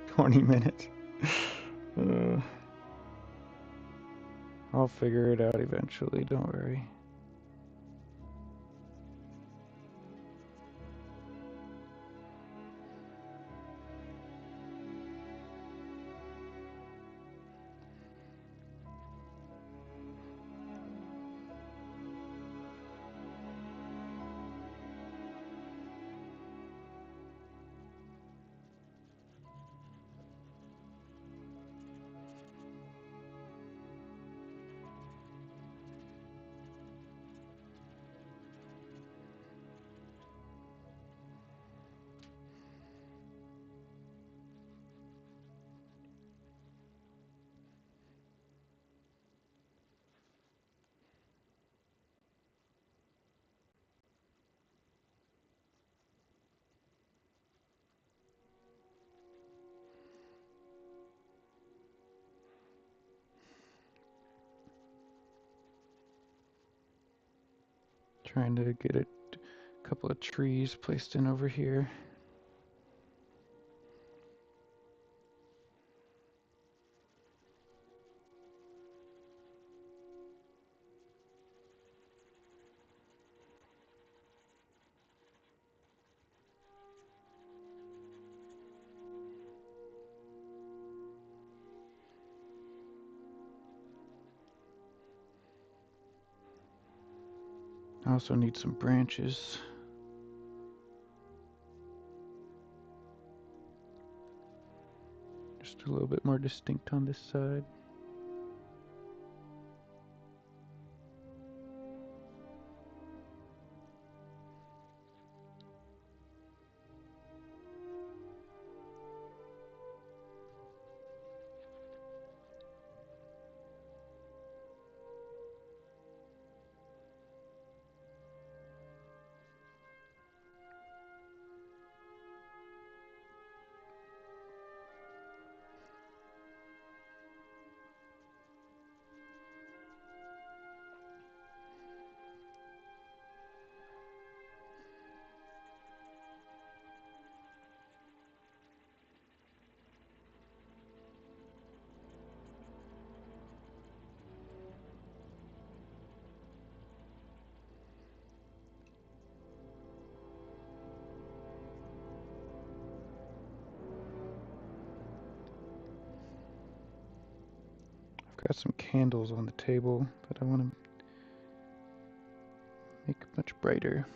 20 minutes. I'll figure it out eventually, don't worry. Trying to get a couple of trees placed in over here. I also need some branches. Just a little bit more distinct on this side. Got some candles on the table that I want to make much brighter.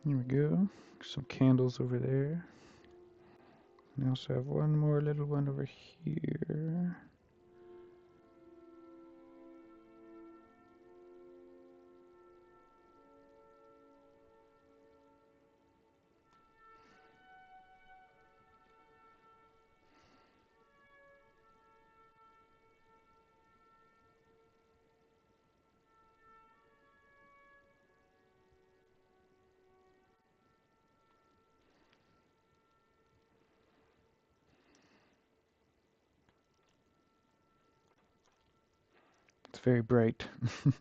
Here we go. Some candles over there. And I also have one more little one over here. It's very bright. Should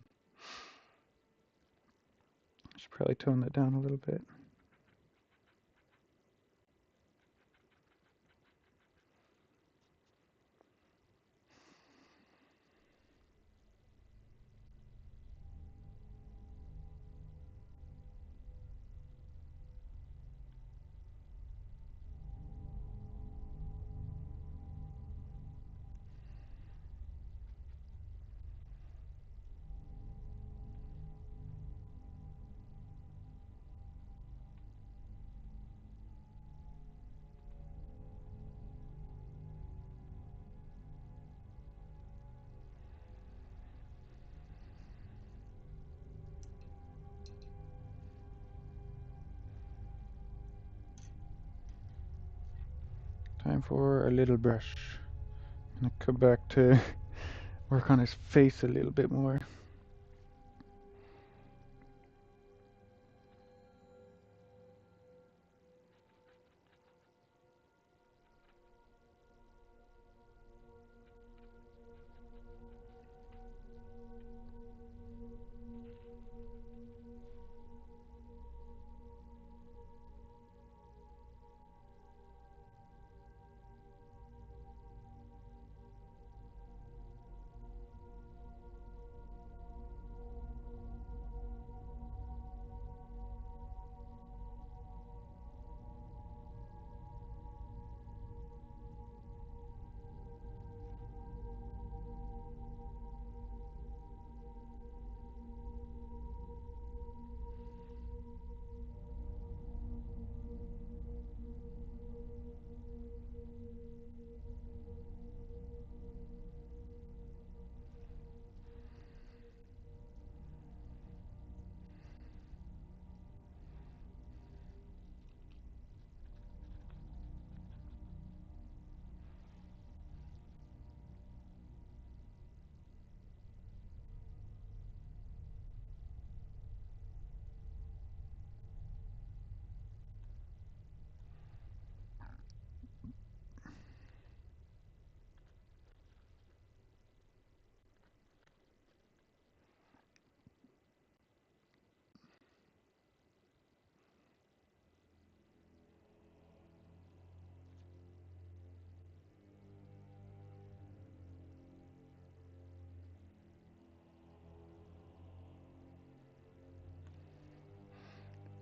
probably tone that down a little bit. time for a little brush. I'm gonna come back to work on his face a little bit more.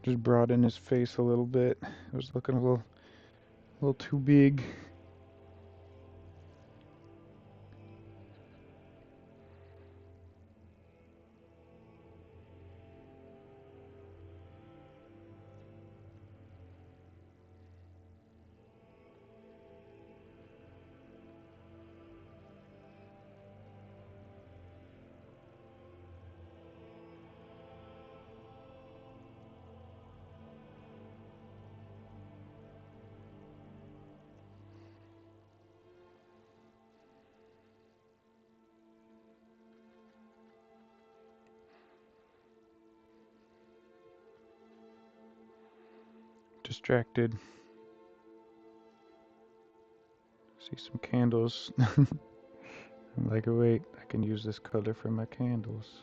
Just broaden his face a little bit. It was looking a little too big. Distracted. See some candles. I'm like, oh, wait, I can use this color for my candles.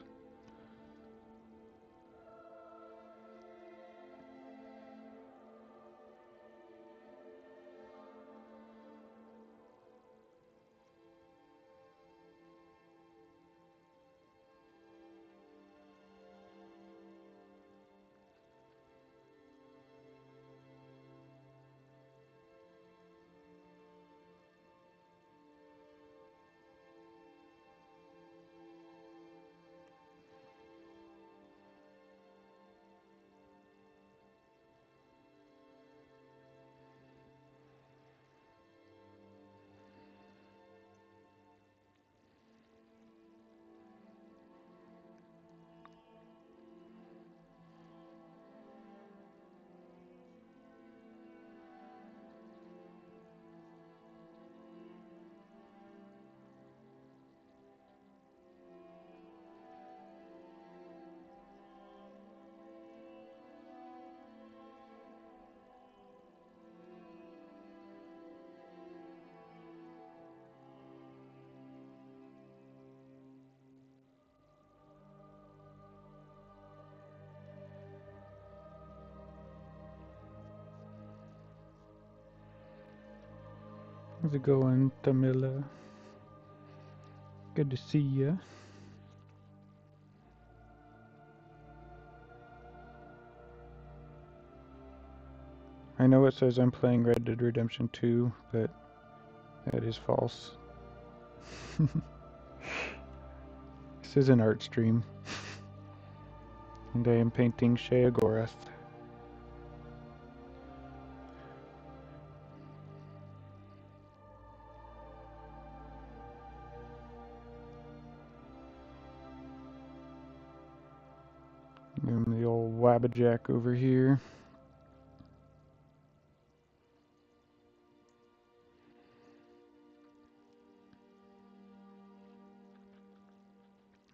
How's it going, Tamila? Good to see ya. I know it says I'm playing Red Dead Redemption 2, but that is false. This is an art stream. And I am painting Sheogorath. And the old Wabbajack over here.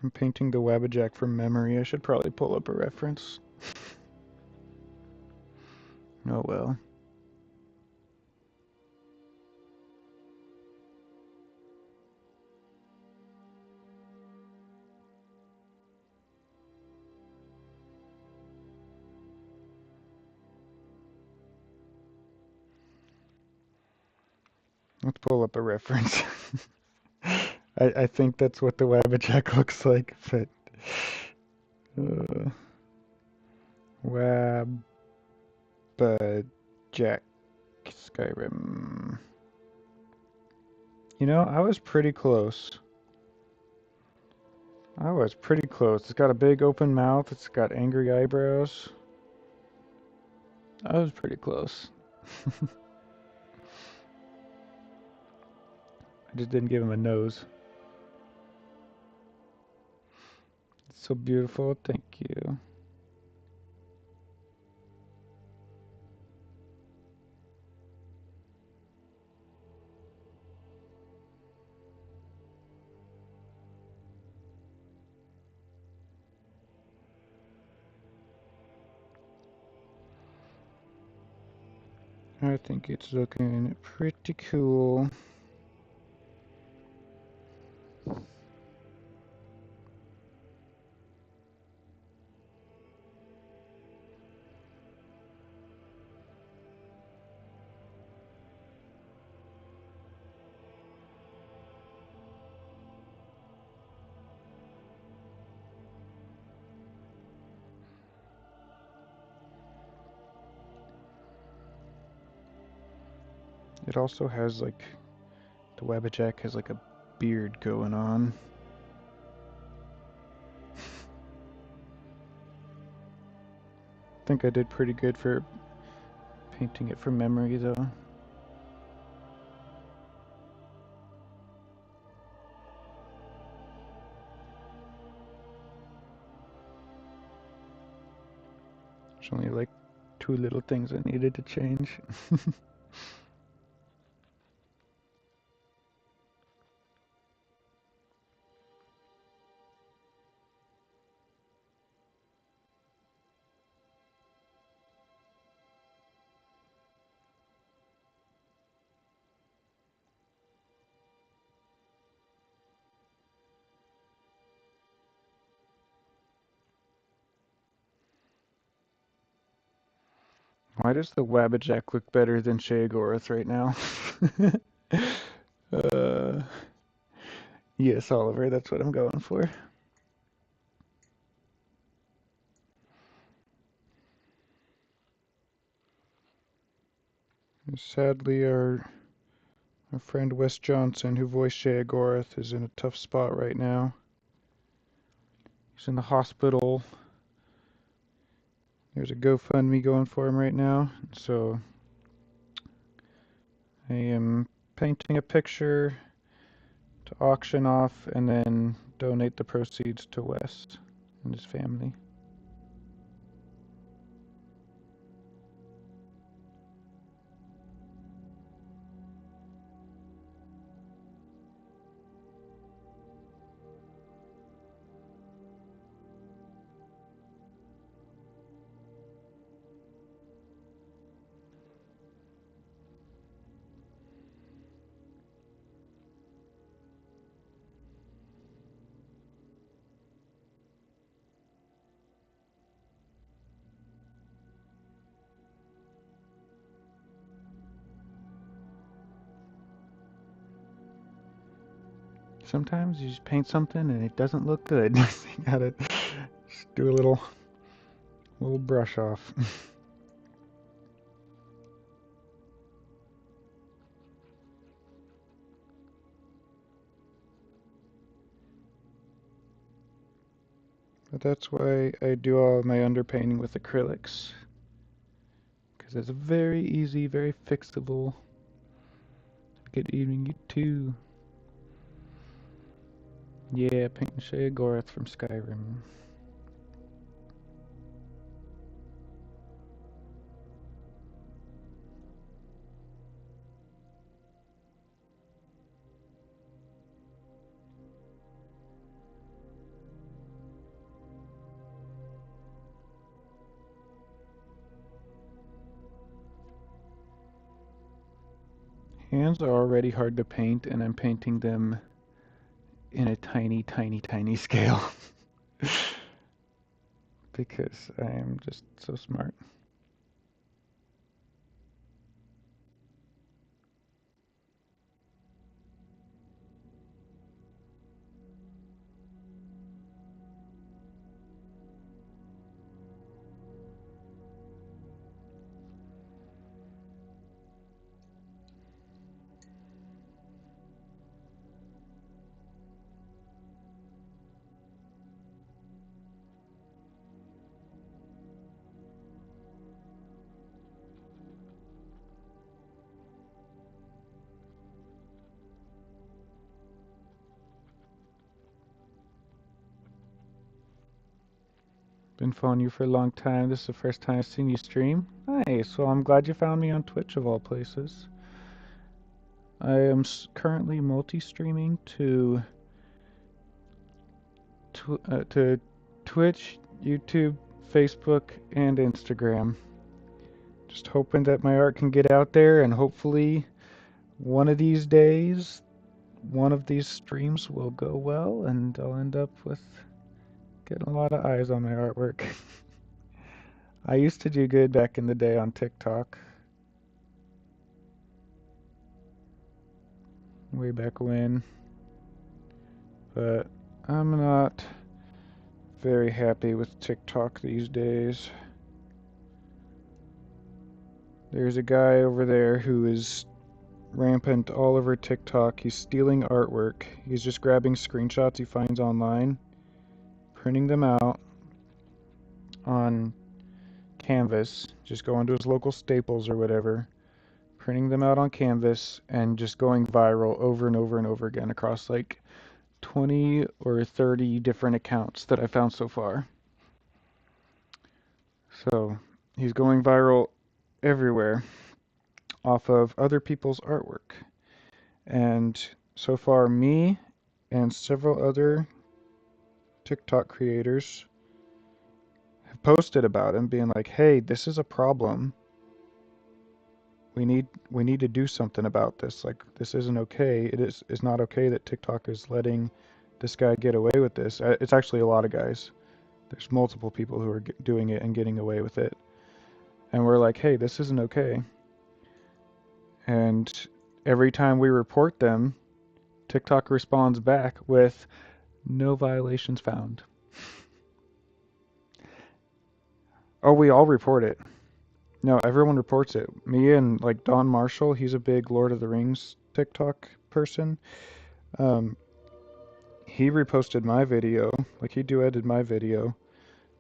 I'm painting the Wabbajack from memory. I should probably pull up a reference. Oh well. Let's pull up a reference. I think that's what the Wabbajack looks like, but Wabbajack Skyrim. You know, I was pretty close. I was pretty close. It's got a big open mouth. It's got angry eyebrows. I was pretty close. I just didn't give him a nose. It's so beautiful. Thank you. I think it's looking pretty cool. It also has like, the Wabbajack has like a beard going on. I think I did pretty good for painting it from memory though. There's only like 2 little things I needed to change. Why does the Wabbajack look better than Sheogorath right now? uh, yes, Oliver, that's what I'm going for. Sadly, our friend Wes Johnson, who voiced Sheogorath, is in a tough spot right now. He's in the hospital. There's a GoFundMe going for him right now, so I am painting a picture to auction off and then donate the proceeds to Wes and his family. Sometimes you just paint something and it doesn't look good. You gotta just do a little brush off. But that's why I do all my underpainting with acrylics. Because it's very easy, very fixable. Good evening, you too. Yeah, painting Sheogorath from Skyrim. Hands are already hard to paint, and I'm painting them in a tiny, tiny, tiny scale because I am just so smart. Been following you for a long time. This is the first time I've seen you stream. Nice. Well, I'm glad you found me on Twitch of all places. I am currently multi-streaming to Twitch, YouTube, Facebook, and Instagram. Just hoping that my art can get out there, and hopefully one of these days, one of these streams will go well, and I'll end up with getting a lot of eyes on my artwork. I used to do good back in the day on TikTok. Way back when. But I'm not very happy with TikTok these days. There's a guy over there who is rampant all over TikTok. He's stealing artwork. He's just grabbing screenshots he finds online, printing them out on Canvas, just going to his local Staples or whatever, printing them out on Canvas, and just going viral over and over and over again across like 20 or 30 different accounts that I found so far. So he's going viral everywhere off of other people's artwork. And so far, me and several other TikTok creators have posted about him, being like, "Hey, this is a problem. We need to do something about this. Like, this isn't okay. It's not okay that TikTok is letting this guy get away with this." It's actually a lot of guys. There's multiple people who are doing it and getting away with it. And we're like, "Hey, this isn't okay." And every time we report them, TikTok responds back with no violations found. Oh, we all report it. No, everyone reports it. Me and like Don Marshall, he's a big Lord of the Rings TikTok person. Um, he reposted my video, like he duetted my video,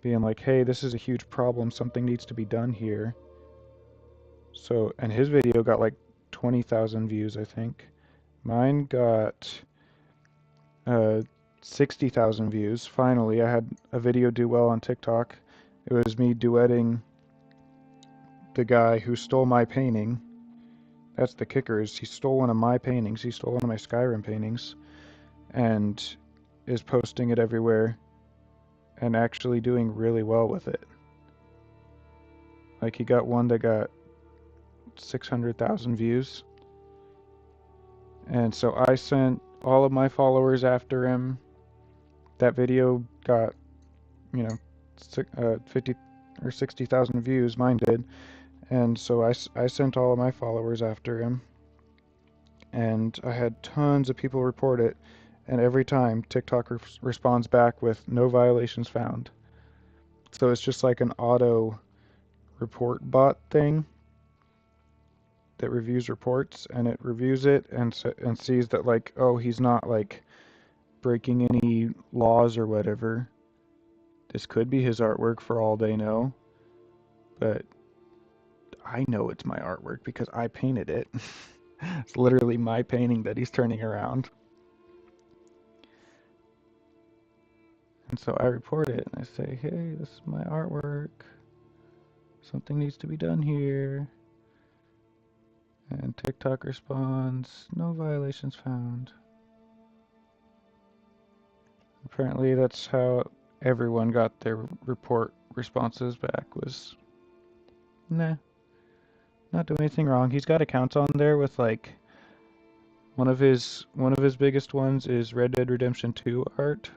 being like, "Hey, this is a huge problem. Something needs to be done here." So, and his video got like 20,000 views, I think. Mine got 60,000 views. Finally, I had a video do well on TikTok. It was me duetting the guy who stole my painting. That's the kicker, is he stole one of my paintings. He stole one of my Skyrim paintings and is posting it everywhere and actually doing really well with it. Like, he got one that got 600,000 views. And so I sent all of my followers after him. That video got, you know, 50 or 60,000 views, mine did. And so I sent all of my followers after him. And I had tons of people report it. And every time TikTok responds back with no violations found. So it's just like an auto report bot thing that reviews reports, and it reviews it and sees that, like, oh, he's not like breaking any laws or whatever. This could be his artwork for all they know, but I know it's my artwork because I painted it. It's literally my painting that he's turning around. And so I report it and I say, "Hey, this is my artwork. Something needs to be done here." And TikTok responds, "No violations found." Apparently that's how everyone got their report responses back, was, "Nah, not doing anything wrong." He's got accounts on there with like One of his biggest ones is Red Dead Redemption 2 art,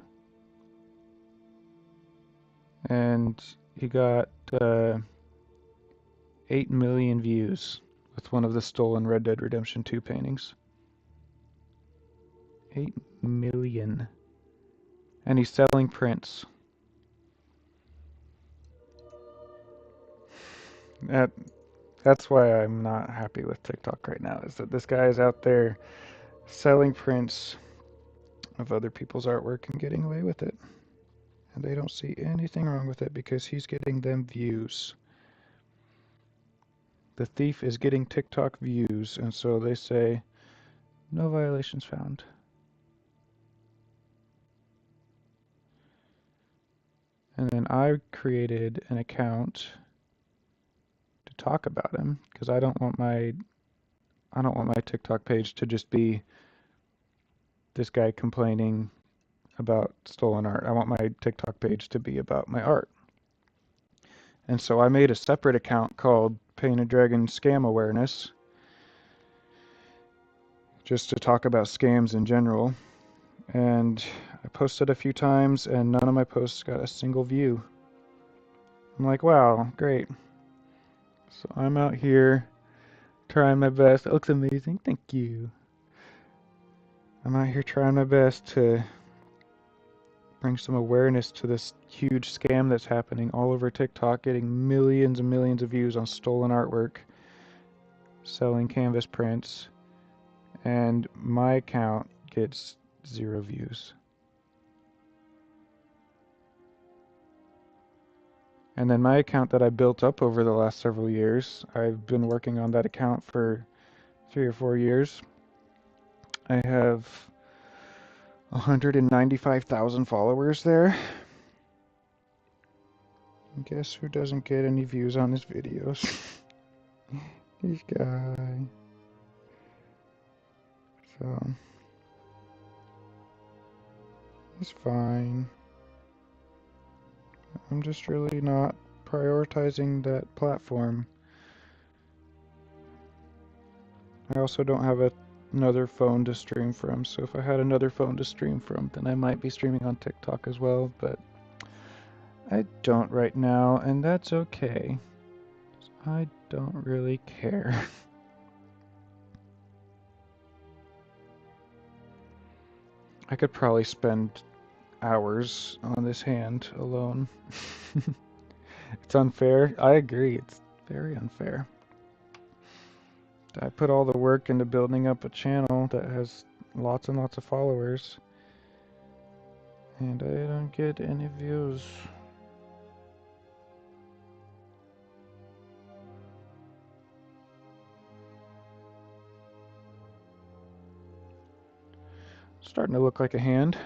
and he got 8 million views with one of the stolen Red Dead Redemption 2 paintings. 8 million. And he's selling prints. That's why I'm not happy with TikTok right now, is that this guy is out there selling prints of other people's artwork and getting away with it. And they don't see anything wrong with it because he's getting them views. The thief is getting TikTok views, and so they say, no violations found. And then I created an account to talk about him because I don't want my TikTok page to just be this guy complaining about stolen art. I want my TikTok page to be about my art. And so I made a separate account called Painted Dragon Scam Awareness, just to talk about scams in general. And I posted a few times and none of my posts got a single view. I'm like, wow, great. So I'm out here trying my best. It looks amazing. Thank you. I'm out here trying my best to bring some awareness to this huge scam that's happening all over TikTok, getting millions and millions of views on stolen artwork, selling canvas prints, and my account gets 0 views. And then my account that I built up over the last several years, I've been working on that account for 3 or 4 years. I have 195,000 followers there. And guess who doesn't get any views on his videos? This guy. So, it's fine. I'm just really not prioritizing that platform. I also don't have another phone to stream from, so if I had another phone to stream from, then I might be streaming on TikTok as well, but I don't right now, and that's okay. I don't really care. I could probably spend hours on this hand alone. It's unfair. I agree. It's very unfair. I put all the work into building up a channel that has lots and lots of followers, and I don't get any views. Starting to look like a hand.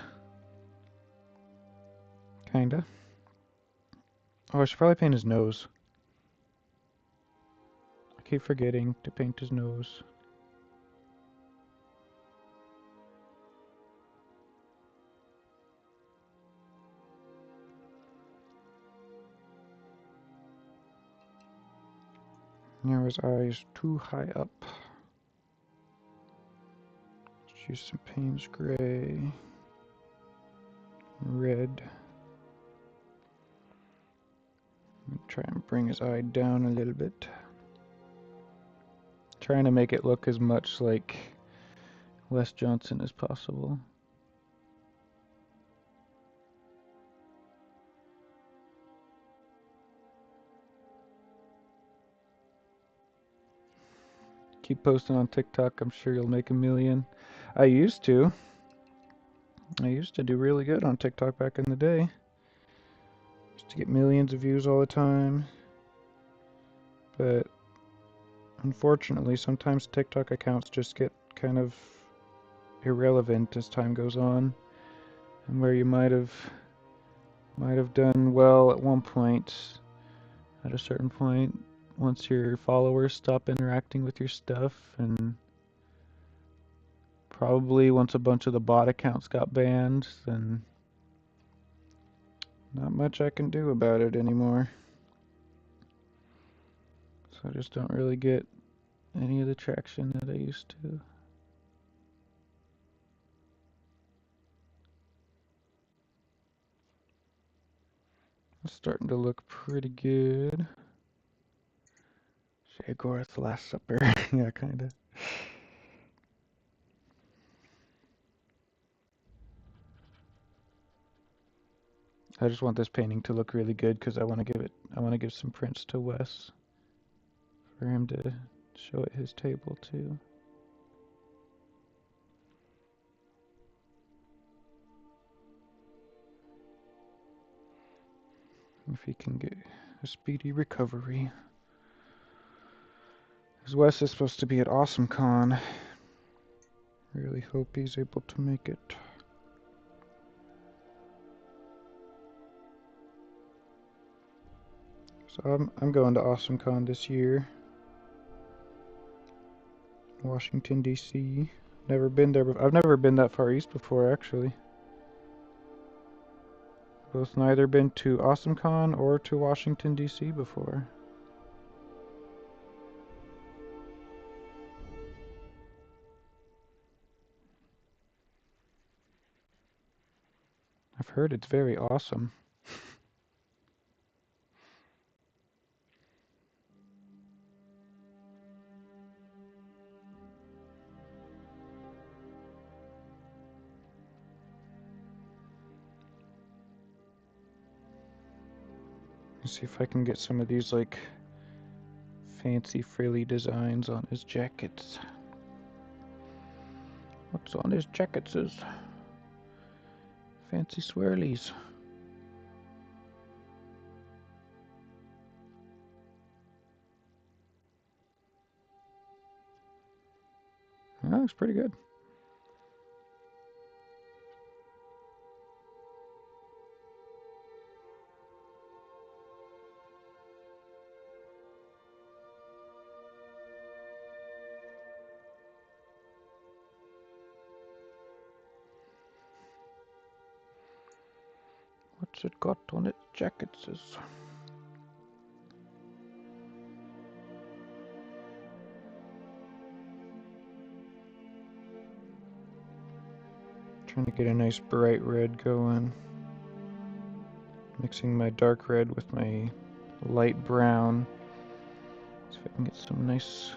Kinda. Oh, I should probably paint his nose. I keep forgetting to paint his nose. Now his eyes too high up. Let's use some Payne's Gray. Red. Try and bring his eye down a little bit. Trying to make it look as much like Wes Johnson as possible. Keep posting on TikTok, I'm sure you'll make a million. I used to do really good on TikTok back in the day. Used to get millions of views all the time. But unfortunately, sometimes TikTok accounts just get kind of irrelevant as time goes on. And where you might have done well at one point, at a certain point, once your followers stop interacting with your stuff, and probably once a bunch of the bot accounts got banned, then not much I can do about it anymore. So I just don't really get any of the traction that I used to. It's starting to look pretty good. Shagor's Last Supper. Yeah, kinda. I just want this painting to look really good because I want to give some prints to Wes for him to show at his table too. If he can get a speedy recovery. Because Wes is supposed to be at AwesomeCon. Really hope he's able to make it. So I'm going to AwesomeCon this year. Washington, D.C. Never been there before. I've never been that far east before, actually. Both neither been to AwesomeCon or to Washington, D.C. before. I've heard it's very awesome. Let's see if I can get some of these like fancy frilly designs on his jackets. What's on his jackets is fancy swirlies. That looks pretty good. What's it got on its jackets is... Trying to get a nice bright red going. Mixing my dark red with my light brown. See if I can get some nice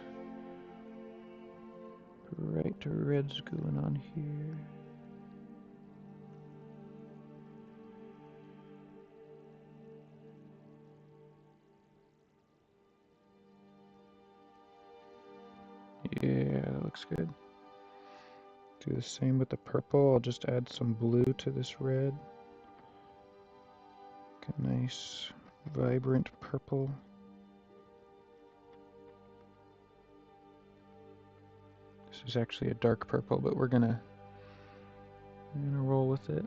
bright reds going on here. Yeah, that looks good. Do the same with the purple. I'll just add some blue to this red. Get a nice vibrant purple. This is actually a dark purple, but we're gonna roll with it.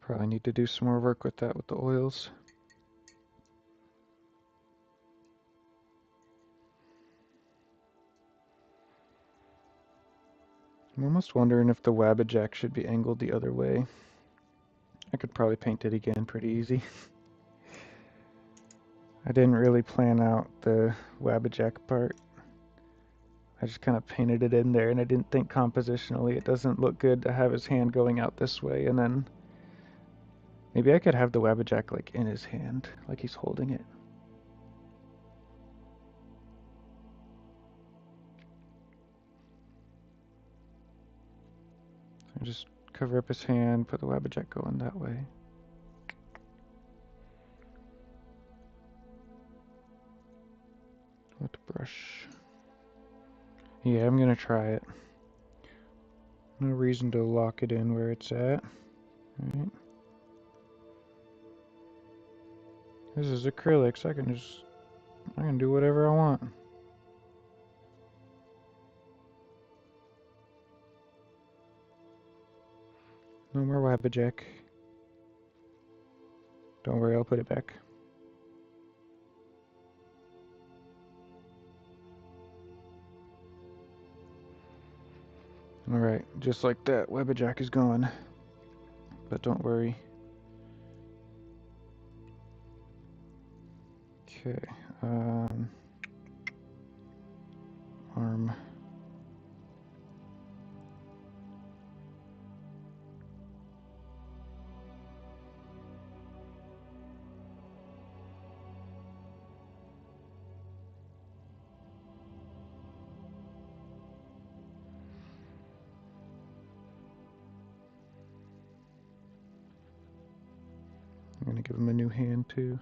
Probably need to do some more work with that with the oils. I'm almost wondering if the Wabbajack should be angled the other way. I could probably paint it again pretty easy. I didn't really plan out the Wabbajack part. I just kind of painted it in there, and I didn't think compositionally it doesn't look good to have his hand going out this way, and then maybe I could have the Wabbajack like in his hand, like he's holding it. So just cover up his hand, put the Wabbajack going that way. With the brush. Yeah, I'm gonna try it. No reason to lock it in where it's at. Alright. This is acrylics. I can do whatever I want. No more Wabbajack. Don't worry, I'll put it back. Alright, just like that, Wabbajack is gone. But don't worry. Okay. Arm. I'm gonna give him a new hand too.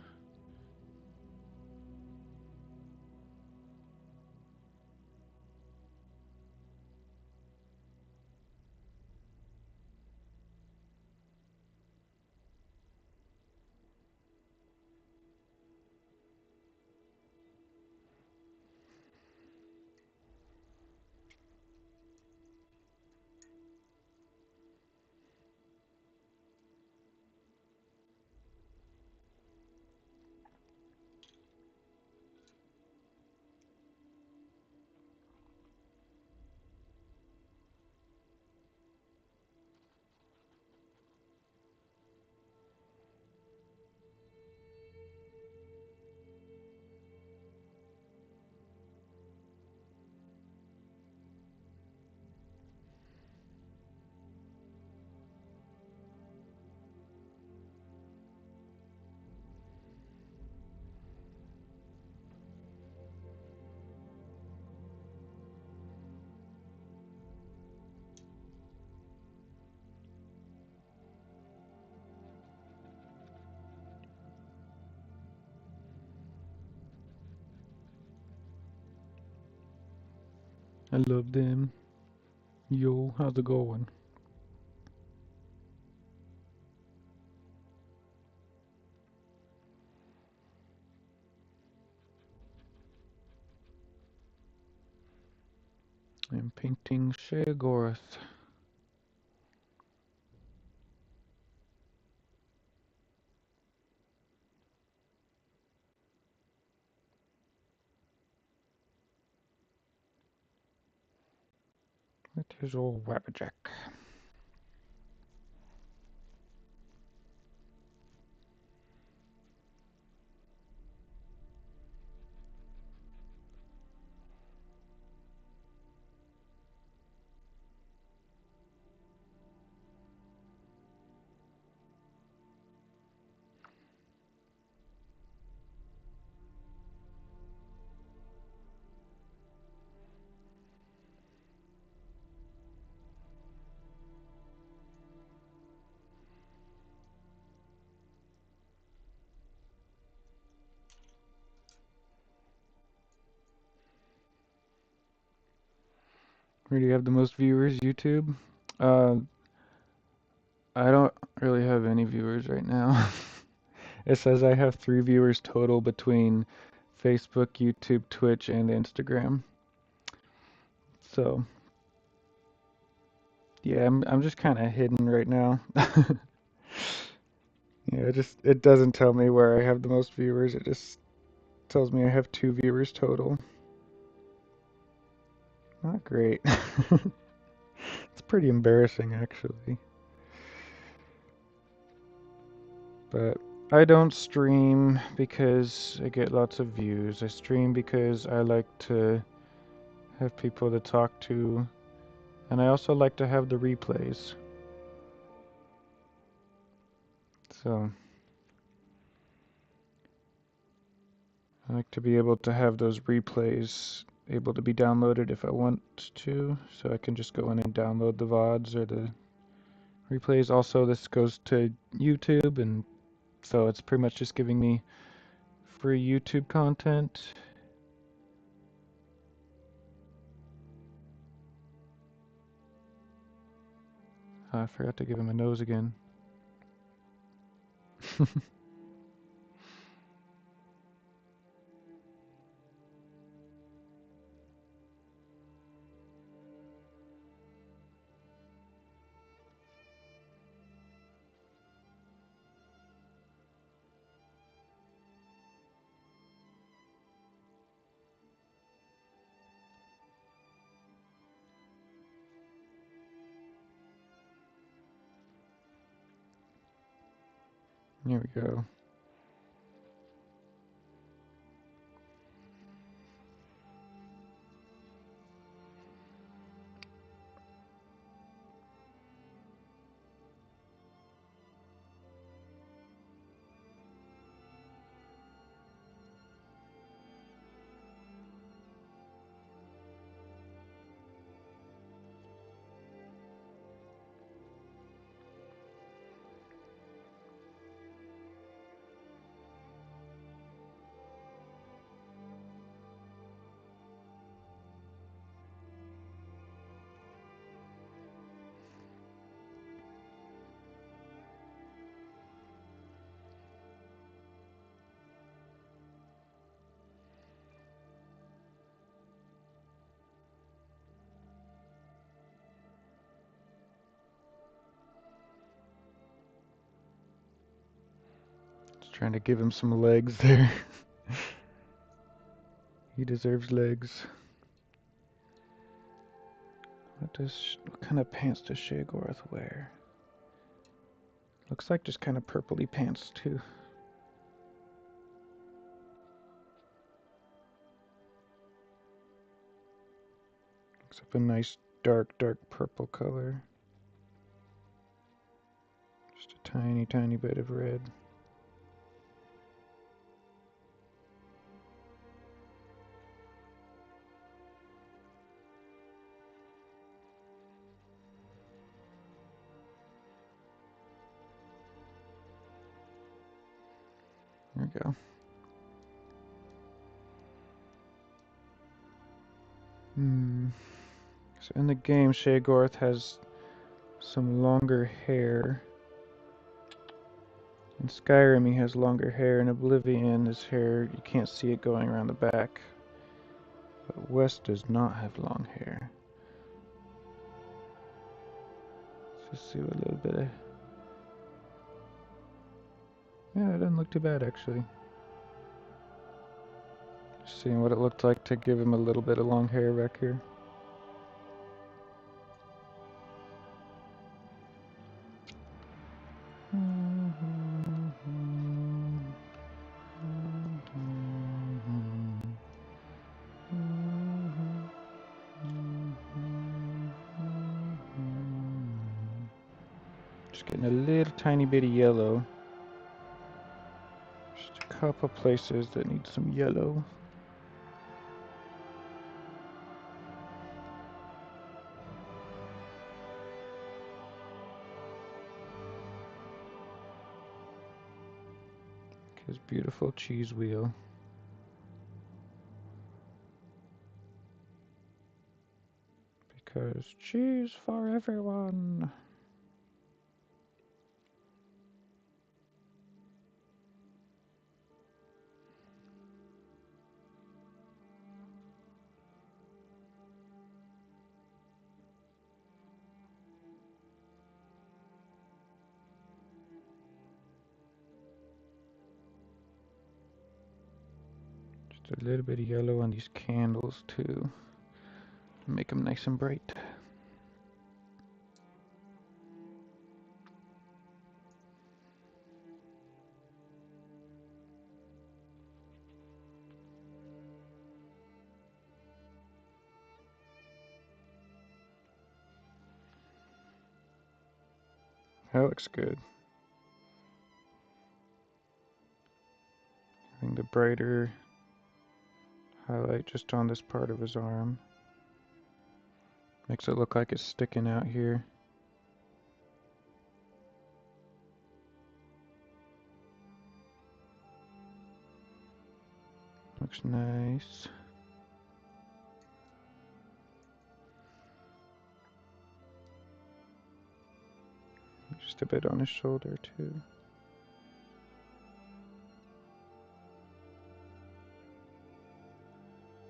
I love them. Yo, how's it going? I'm painting Sheogorath. That is old Wabbajack. Where do you have the most viewers? YouTube? Uh, I don't really have any viewers right now. It says I have 3 viewers total between Facebook, YouTube, Twitch, and Instagram. So, yeah, I'm just kind of hidden right now. Yeah, it doesn't tell me where I have the most viewers. It just tells me I have 2 viewers total. Not great. It's pretty embarrassing actually. But I don't stream because I get lots of views. I stream because I like to have people to talk to, and I also like to have the replays. So I like to be able to have those replays able to be downloaded if I want to, so I can just go in and download the VODs or the replays. Also, this goes to YouTube, and so it's pretty much just giving me free YouTube content. I forgot to give him a nose again. Here we go. Trying to give him some legs there. He deserves legs. What kind of pants does Sheogorath wear? Looks like just kind of purpley pants too. Looks like a nice dark purple color. Just a tiny bit of red. There we go. So in the game, Sheogorath has some longer hair. In Skyrim, he has longer hair. In Oblivion, his hair, you can't see it going around the back. But West does not have long hair. Let's just see what a little bit of... Yeah, it doesn't look too bad, actually. Just seeing what it looked like to give him a little bit of long hair back here. Just getting a little tiny bit of yellow. Just a couple places that need some yellow. His beautiful cheese wheel. Because cheese for everyone. Just a little bit of yellow on these candles too. Make them nice and bright. That looks good. I think the brighter highlight just on this part of his arm makes it look like it's sticking out here. Looks nice. Just a bit on his shoulder too.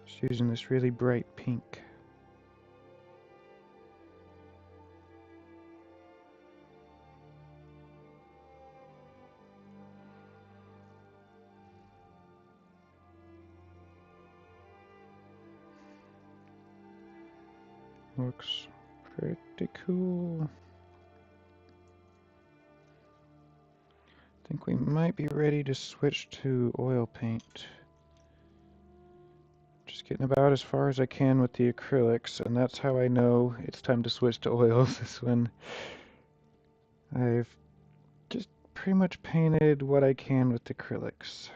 Just using this really bright pink. Looks pretty cool. I think we might be ready to switch to oil paint. Just getting about as far as I can with the acrylics, and that's how I know it's time to switch to oils, is when I've just pretty much painted what I can with acrylics.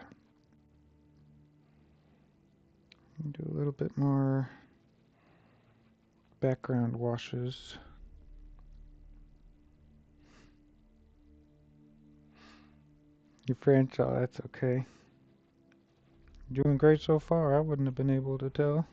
Do a little bit more background washes. Your French, oh, that's okay. Doing great so far. I wouldn't have been able to tell.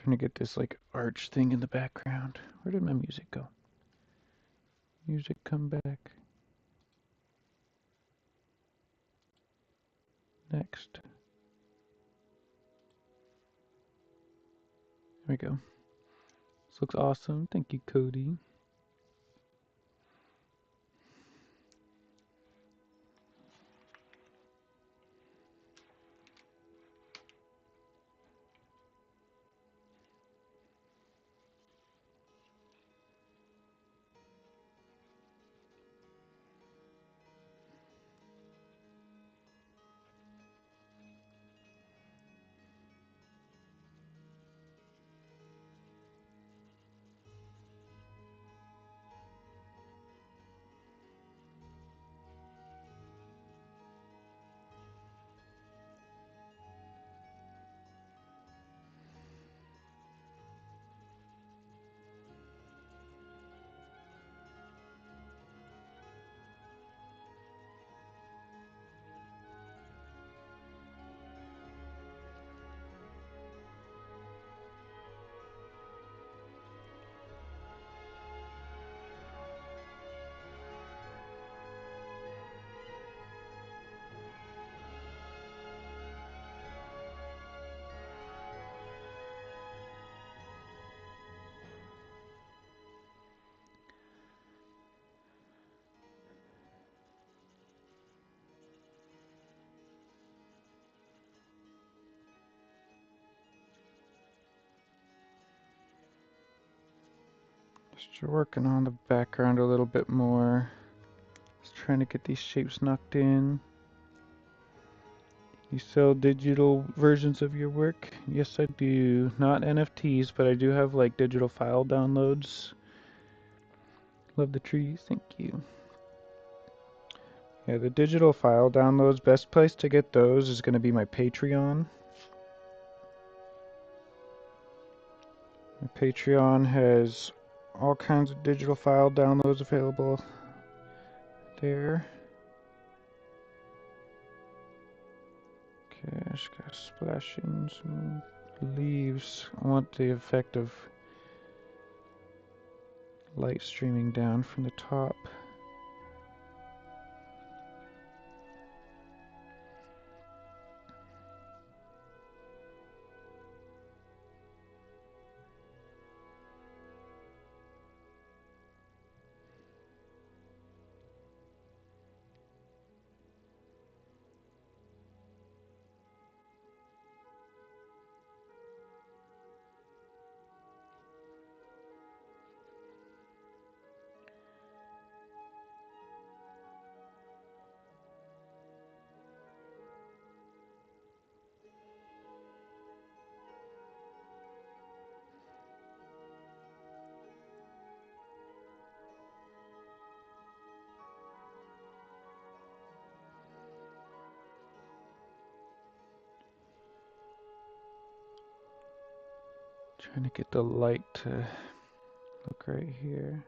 Trying to get this like arch thing in the background. Where did my music go? Music, come back. Next. There we go. This looks awesome. Thank you, Cody. Just working on the background a little bit more. Just trying to get these shapes knocked in. You sell digital versions of your work? Yes, I do. Not NFTs, but I do have like digital file downloads. Love the trees, thank you. Yeah, the digital file downloads, best place to get those is going to be my Patreon. My Patreon has all kinds of digital file downloads available there. Okay, I just gotta splash in some leaves. I want the effect of light streaming down from the top. Trying to get the light to look right here.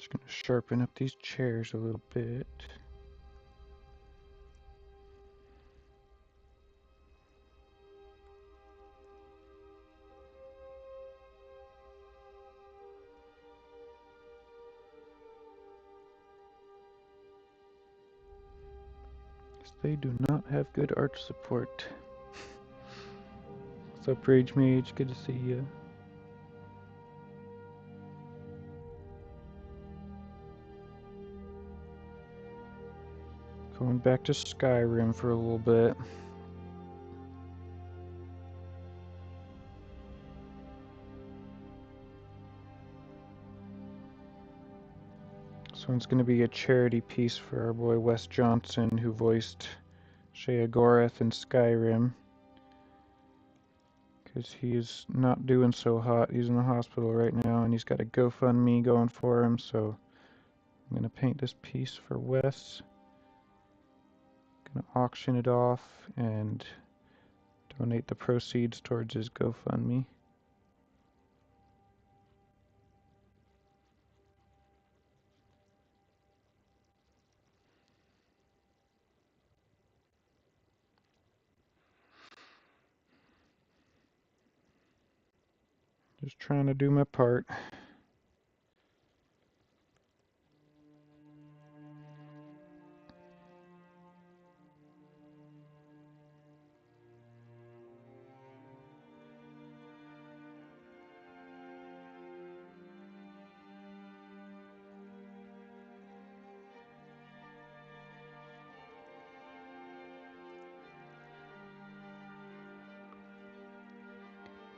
Just gonna sharpen up these chairs a little bit. They do not have good arch support. What's up, Rage Mage? Good to see you. Going back to Skyrim for a little bit. This one's going to be a charity piece for our boy Wes Johnson, who voiced Sheogorath in Skyrim. Because he is not doing so hot. He's in the hospital right now, and he's got a GoFundMe going for him, so I'm going to paint this piece for Wes. Going to auction it off and donate the proceeds towards his GoFundMe. Just trying to do my part.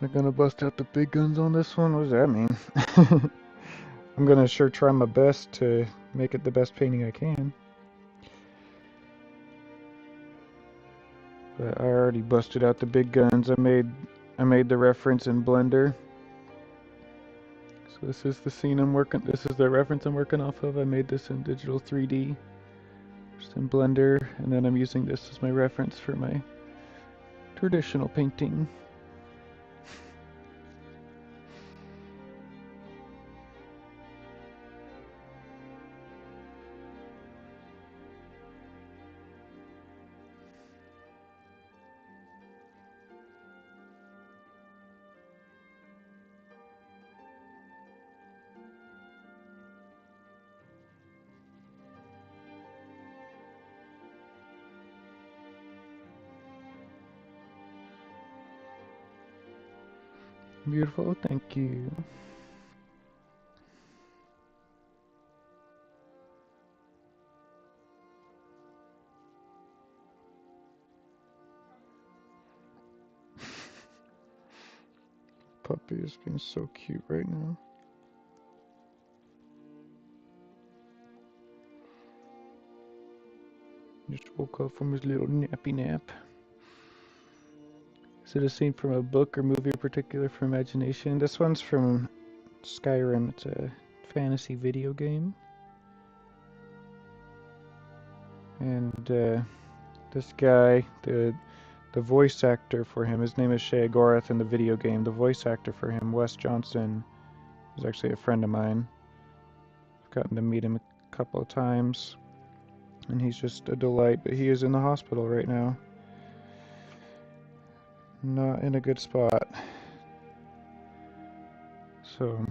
They're gonna bust out the big guns on this one? What does that mean? I'm gonna sure try my best to make it the best painting I can. But I already busted out the big guns. I made the reference in Blender. So this is the scene this is the reference I'm working off of. I made this in digital 3D. Just in Blender, and then I'm using this as my reference for my traditional painting. Beautiful, thank you. Puppy is being so cute right now. Just woke up from his little nappy nap. Is it a scene from a book or movie in particular for imagination? This one's from Skyrim. It's a fantasy video game. And this guy, the voice actor for him, his name is Sheogorath in the video game. The voice actor for him, Wes Johnson, is actually a friend of mine. I've gotten to meet him a couple of times, and he's just a delight, but he is in the hospital right now. Not in a good spot. So,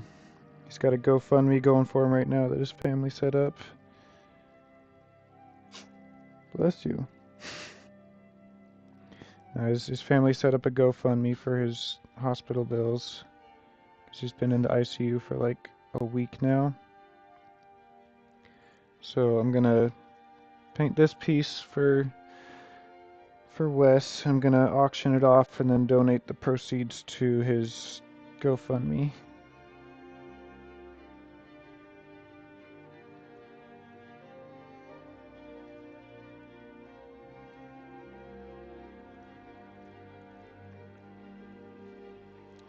he's got a GoFundMe going for him right now that his family set up. Bless you. His family set up a GoFundMe for his hospital bills, because he's been in the ICU for like a week now. So I'm gonna paint this piece for Wes. I'm gonna auction it off and then donate the proceeds to his GoFundMe.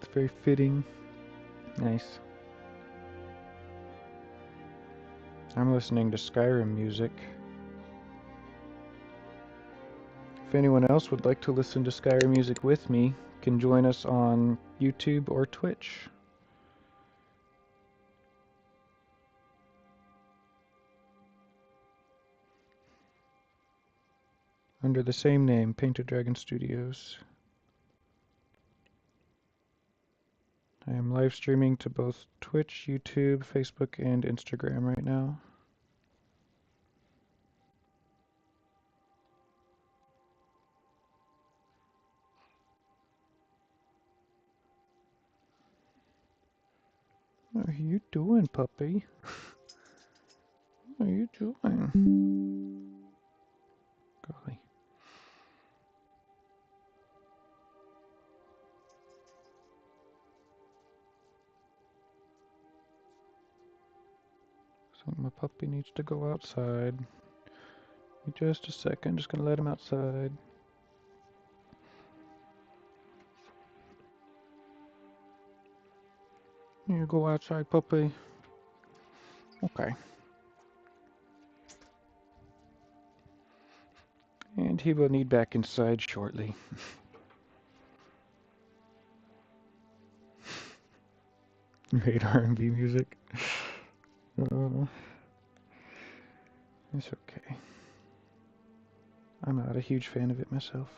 It's very fitting. Nice. I'm listening to Skyrim music. If anyone else would like to listen to Skyrim music with me, you can join us on YouTube or Twitch. under the same name, Painted Dragon Studios. I am live streaming to both Twitch, YouTube, Facebook, and Instagram right now. What are you doing, puppy? What are you doing? Golly. So my puppy needs to go outside. Just a second, just gonna let him outside. You go outside, puppy. Okay. And he will need back inside shortly. You hate R&B music? It's okay. I'm not a huge fan of it myself.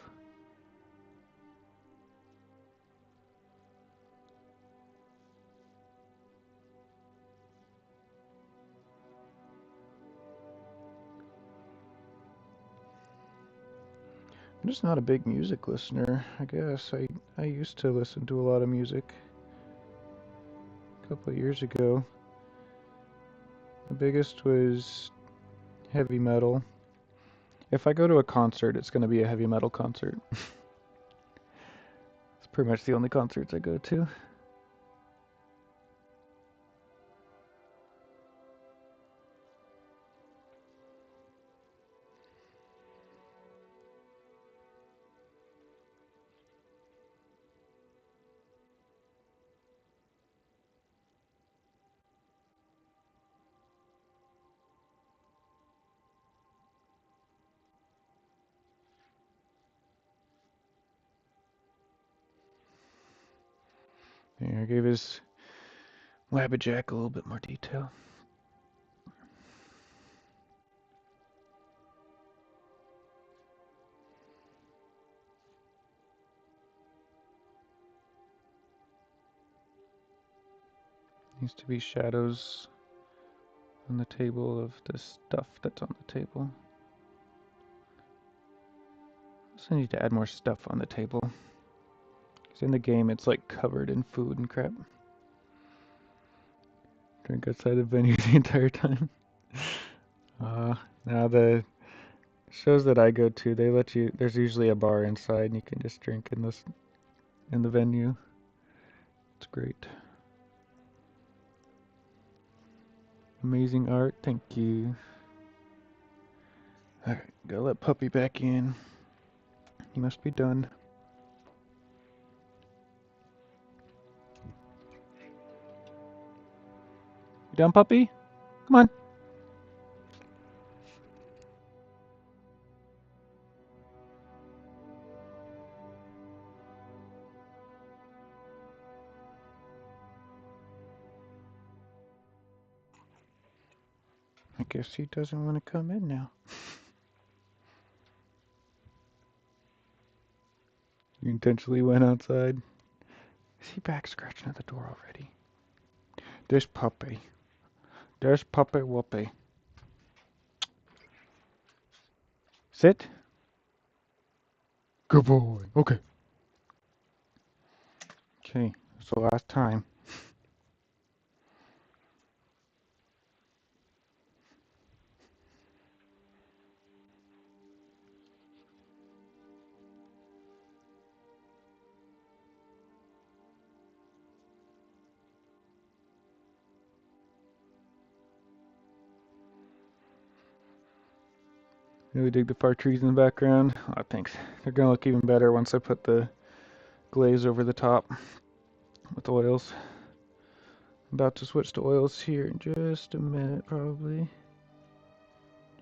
I'm just not a big music listener, I guess. I used to listen to a lot of music a couple of years ago. The biggest was heavy metal. If I go to a concert, it's going to be a heavy metal concert. It's pretty much the only concerts I go to. Here, I gave his Wabbajack a little bit more detail. Needs to be shadows on the table of the stuff that's on the table. Also need to add more stuff on the table. Because in the game it's like covered in food and crap. Drink outside the venue the entire time. Now the shows that I go to, they let you, there's usually a bar inside and you can just drink in the venue. It's great. Amazing art, thank you. Alright, gotta let Puppy back in. He must be done. You done, Puppy? Come on. I guess he doesn't want to come in now. You intentionally went outside. Is he back scratching at the door already? This puppy. There's Puppy Whoopee. Sit. Good boy. Okay. Okay, it's the last time. Really dig the far trees in the background. Oh, thanks. They're gonna look even better once I put the glaze over the top with oils. I'm about to switch to oils here in just a minute, probably.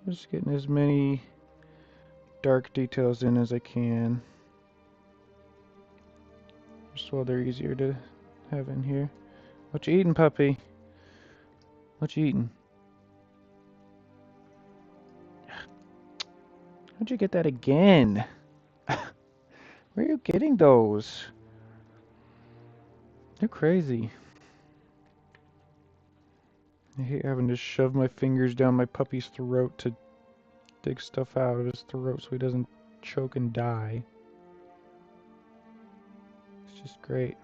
Just getting as many dark details in as I can. Just so they're easier to have in here. What you eating, puppy? What you eating? How'd you get that again? Where are you getting those? You're crazy. I hate having to shove my fingers down my puppy's throat to dig stuff out of his throat so he doesn't choke and die. It's just great.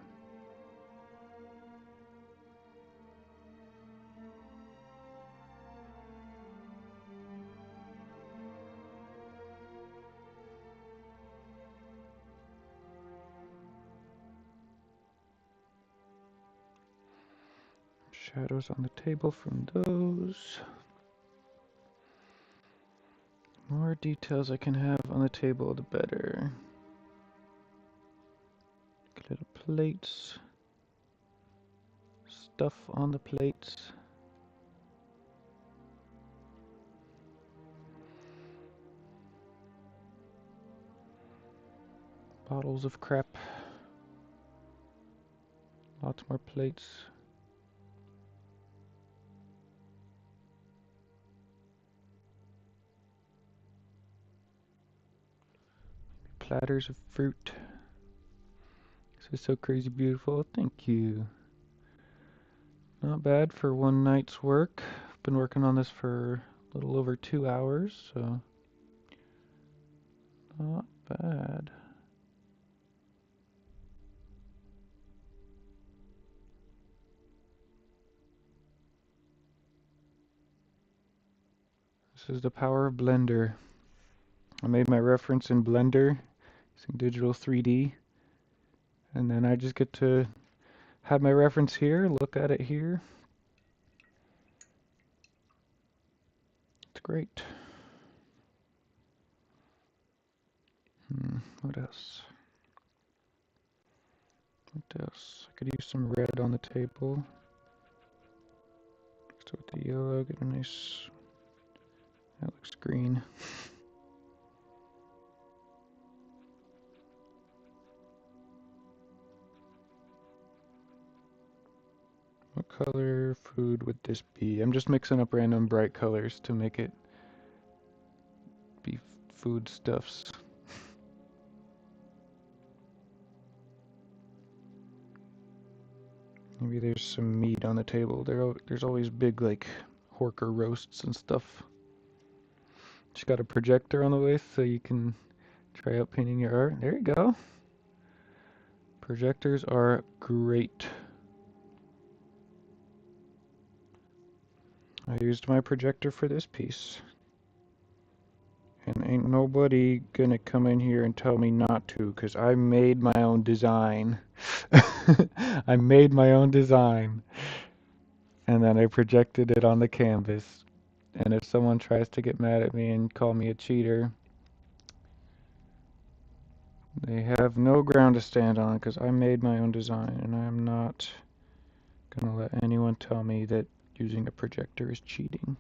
Shadows on the table from those. More details I can have on the table, the better. Little plates. Stuff on the plates. Bottles of crap. Lots more plates. Platters of fruit. This is so crazy beautiful. Thank you. Not bad for one night's work. I've been working on this for a little over 2 hours, so not bad. This is the power of Blender. I made my reference in Blender using Digital 3D, and then I just get to have my reference here, look at it here. It's great. What else? What else? I could use some red on the table. Mixed with the yellow, get a nice... That looks green. What color food would this be? I'm just mixing up random bright colors to make it be foodstuffs. Maybe there's some meat on the table. There's always big, like, Horker roasts and stuff. Just got a projector on the way so you can try out painting your art. There you go. Projectors are great. I used my projector for this piece. And ain't nobody gonna come in here and tell me not to, because I made my own design. I made my own design. And then I projected it on the canvas. And if someone tries to get mad at me and call me a cheater, they have no ground to stand on, because I made my own design, and I'm not gonna let anyone tell me that using a projector is cheating.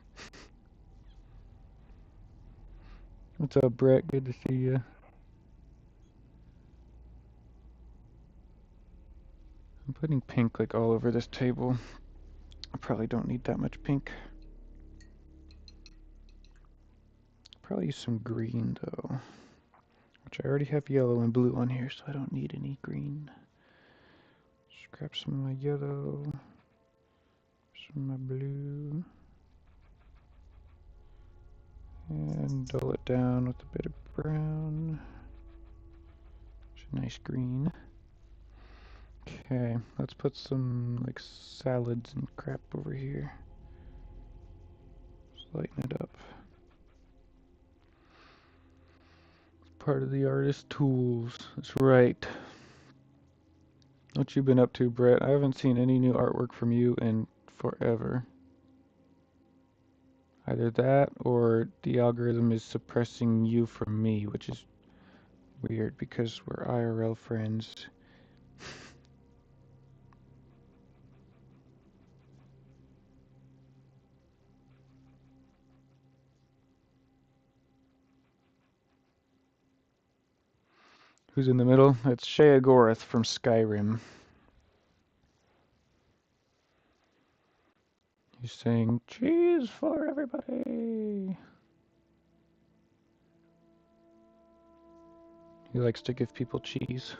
What's up, Brett? Good to see you. I'm putting pink like all over this table. I probably don't need that much pink. Probably use some green though, which I already have yellow and blue on here, so I don't need any green. Just grab some of my yellow, some of my blue, and dull it down with a bit of brown. It's a nice green. Okay, let's put some like salads and crap over here. Just lighten it up. Part of the artist tools. That's right. What you been up to, Brett? I haven't seen any new artwork from you in forever. Either that or the algorithm is suppressing you from me, which is weird because we're IRL friends. Who's in the middle? That's Sheogorath from Skyrim. He's saying, cheese for everybody. He likes to give people cheese.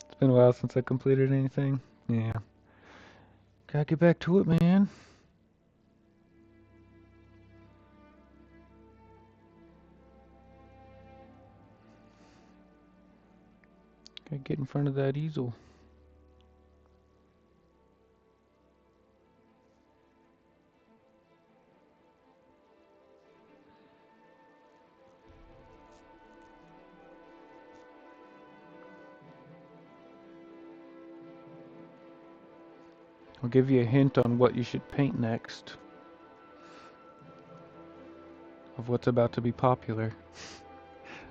It's been a while since I completed anything. Yeah. Gotta get back to it, man. Gotta get in front of that easel. I'll give you a hint on what you should paint next. Of what's about to be popular.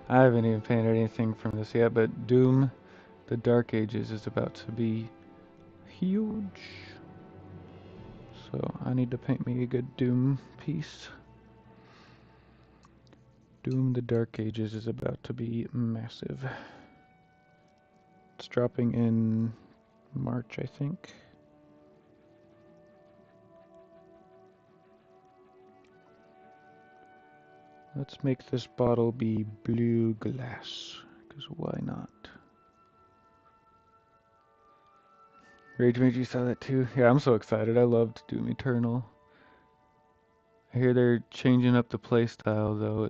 I haven't even painted anything from this yet, but Doom, the Dark Ages is about to be huge. So I need to paint me a good Doom piece. Doom, the Dark Ages is about to be massive. It's dropping in March, I think. Let's make this bottle be blue glass, because why not? Rage Mage, you saw that too? Yeah, I'm so excited. I loved Doom Eternal. I hear they're changing up the playstyle though.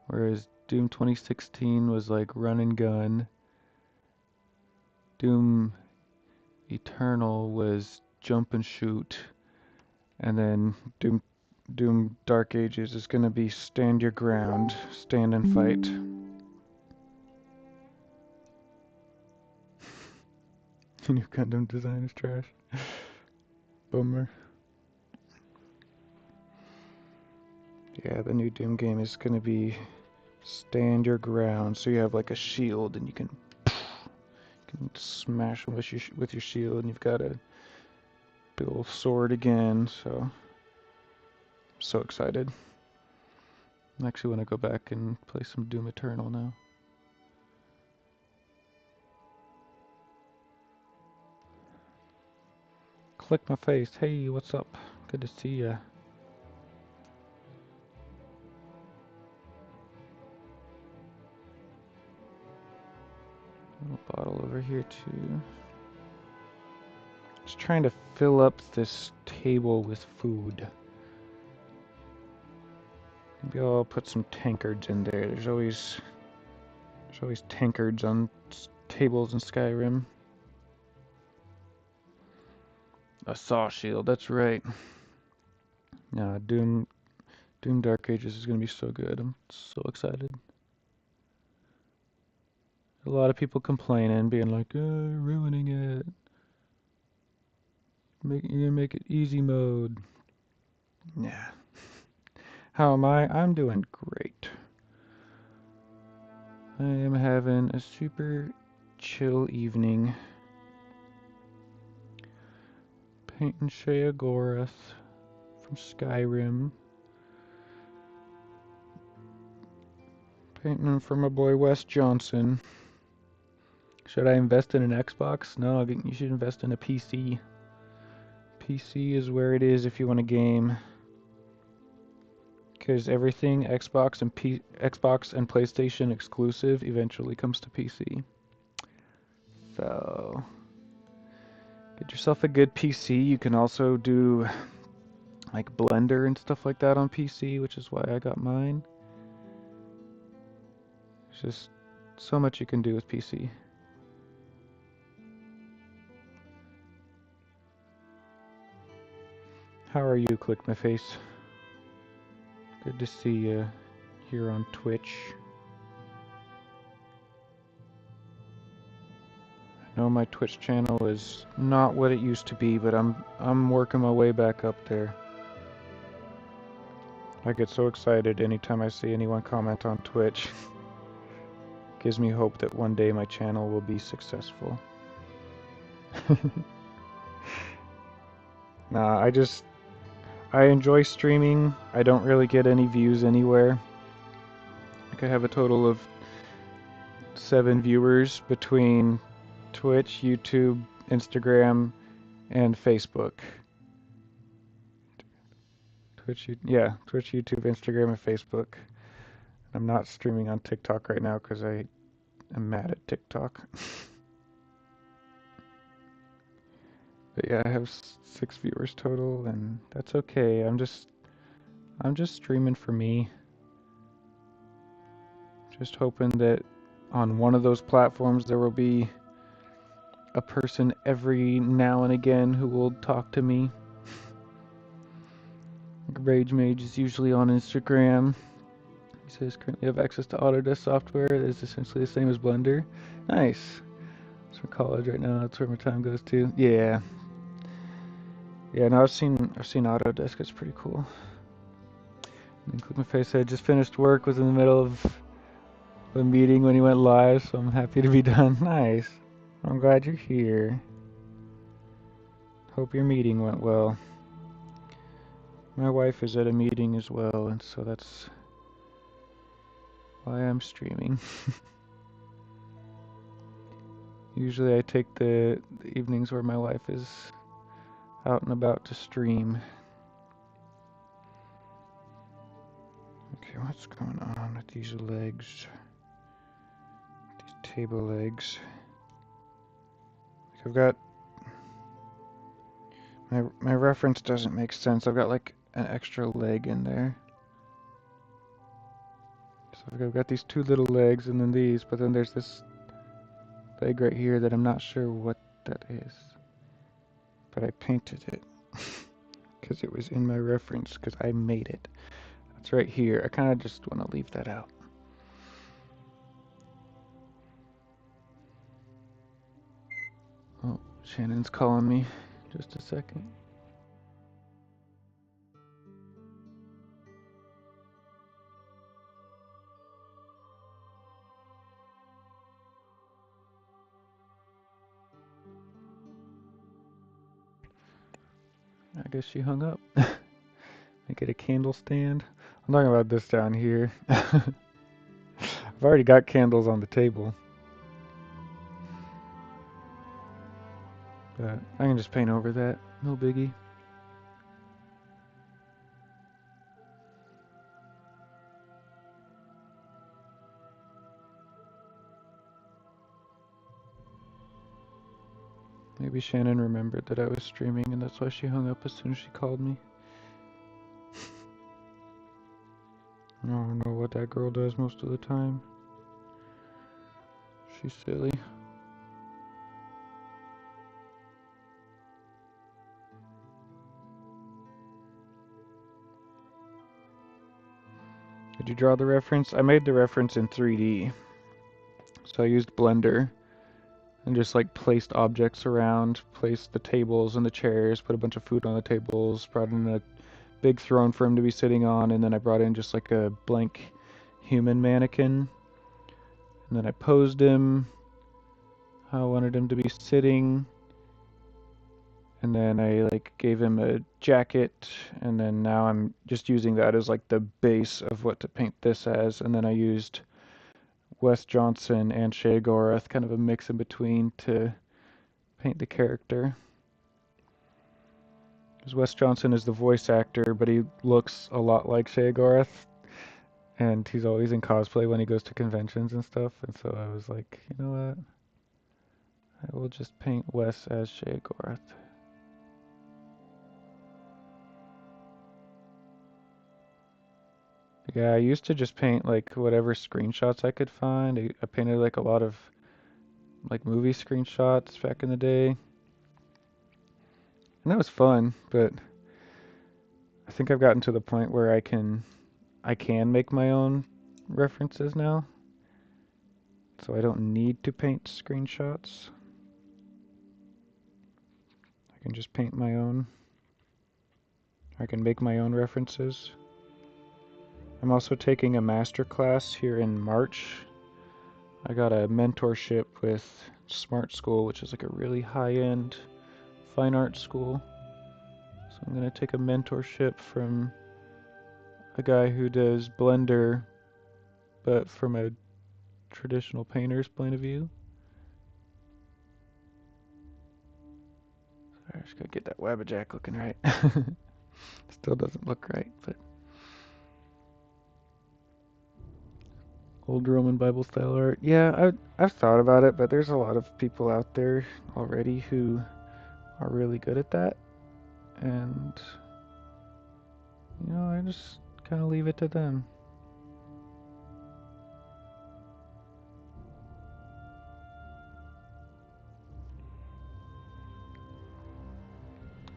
Whereas Doom 2016 was like run and gun, Doom Eternal was jump and shoot, and then Doom Dark Ages is gonna be stand your ground, stand and fight. The new Gundam design is trash. Bummer. Yeah, the new Doom game is gonna be stand your ground, so you have like a shield and you can smash them with your shield, and you've got a big old sword again. So I'm so excited. I actually want to go back and play some Doom Eternal now. Click my face. Hey, what's up? Good to see ya. Little bottle over here too. Just trying to fill up this table with food. Maybe I'll put some tankards in there. There's always tankards on tables in Skyrim. A saw shield, that's right. Yeah, Doom Dark Ages is gonna be so good. I'm so excited. A lot of people complaining, being like, ruining it. You're gonna make it easy mode. Yeah. How am I? I'm doing great. I am having a super chill evening. Painting Sheogorath from Skyrim. Painting him for my boy Wes Johnson. Should I invest in an Xbox? No, you should invest in a PC. PC is where it is if you want a game. Because everything Xbox and PlayStation exclusive eventually comes to PC. So get yourself a good PC. You can also do like Blender and stuff like that on PC, which is why I got mine. There's just so much you can do with PC. How are you, Click My Face? Good to see you here on Twitch. I know my Twitch channel is not what it used to be, but I'm working my way back up there. I get so excited anytime I see anyone comment on Twitch. Gives me hope that one day my channel will be successful. Nah, I enjoy streaming. I don't really get any views anywhere. I have a total of 7 viewers between Twitch, YouTube, Instagram, and Facebook. Twitch, YouTube, Instagram, and Facebook. I'm not streaming on TikTok right now because I am mad at TikTok. But yeah, I have 6 viewers total, and that's okay. I'm just streaming for me. Just hoping that on one of those platforms there will be a person every now and again who will talk to me. Rage Mage is usually on Instagram. He says currently have access to Autodesk software that is essentially the same as Blender. Nice. It's for college right now. That's where my time goes to. Yeah. Yeah. No, I've seen Autodesk. It's pretty cool. And Click My Face said just finished work. Was in the middle of a meeting when he went live, so I'm happy to be done. Nice. I'm glad you're here. Hope your meeting went well. My wife is at a meeting as well, and so that's why I'm streaming. Usually I take the evenings where my wife is out and about to stream. Okay, what's going on with these legs? These table legs. I've got my reference doesn't make sense. I've got like an extra leg in there. So I've got these 2 little legs and then these, but then there's this leg right here that I'm not sure what that is. But I painted it because it was in my reference because I made it. It's right here. I kind of just want to leave that out. Oh, Shannon's calling me. Just a second. I guess she hung up. Make it a candle stand. I'm talking about this down here. I've already got candles on the table. But I can just paint over that. No biggie. Maybe Shannon remembered that I was streaming and that's why she hung up as soon as she called me. I don't know what that girl does most of the time. She's silly. Did you draw the reference? I made the reference in 3D. So I used Blender and just like placed objects around, placed the tables and the chairs, put a bunch of food on the tables, brought in a big throne for him to be sitting on, and then I brought in just like a blank human mannequin. And then I posed him how I wanted him to be sitting. And then I like gave him a jacket, and then now I'm just using that as like the base of what to paint this as. And then I used Wes Johnson and Shea Gorath, kind of a mix in between, to paint the character. Because Wes Johnson is the voice actor, but he looks a lot like Shea Gorath, and he's always in cosplay when he goes to conventions and stuff. And so I was like, you know what? I will just paint Wes as Shea Gorath. Yeah, I used to just paint like whatever screenshots I could find. I painted like a lot of like movie screenshots back in the day. And that was fun, but I think I've gotten to the point where I can make my own references now. So I don't need to paint screenshots. I can just paint my own. I can make my own references. I'm also taking a master class here in March. I got a mentorship with Smart School, which is like a really high-end fine art school. So I'm going to take a mentorship from a guy who does Blender, but from a traditional painter's point of view. I just gotta get that Wabbajack looking right. Still doesn't look right, but Old Roman Bible style art. Yeah, I've thought about it, but there's a lot of people out there already who are really good at that, and I just kind of leave it to them.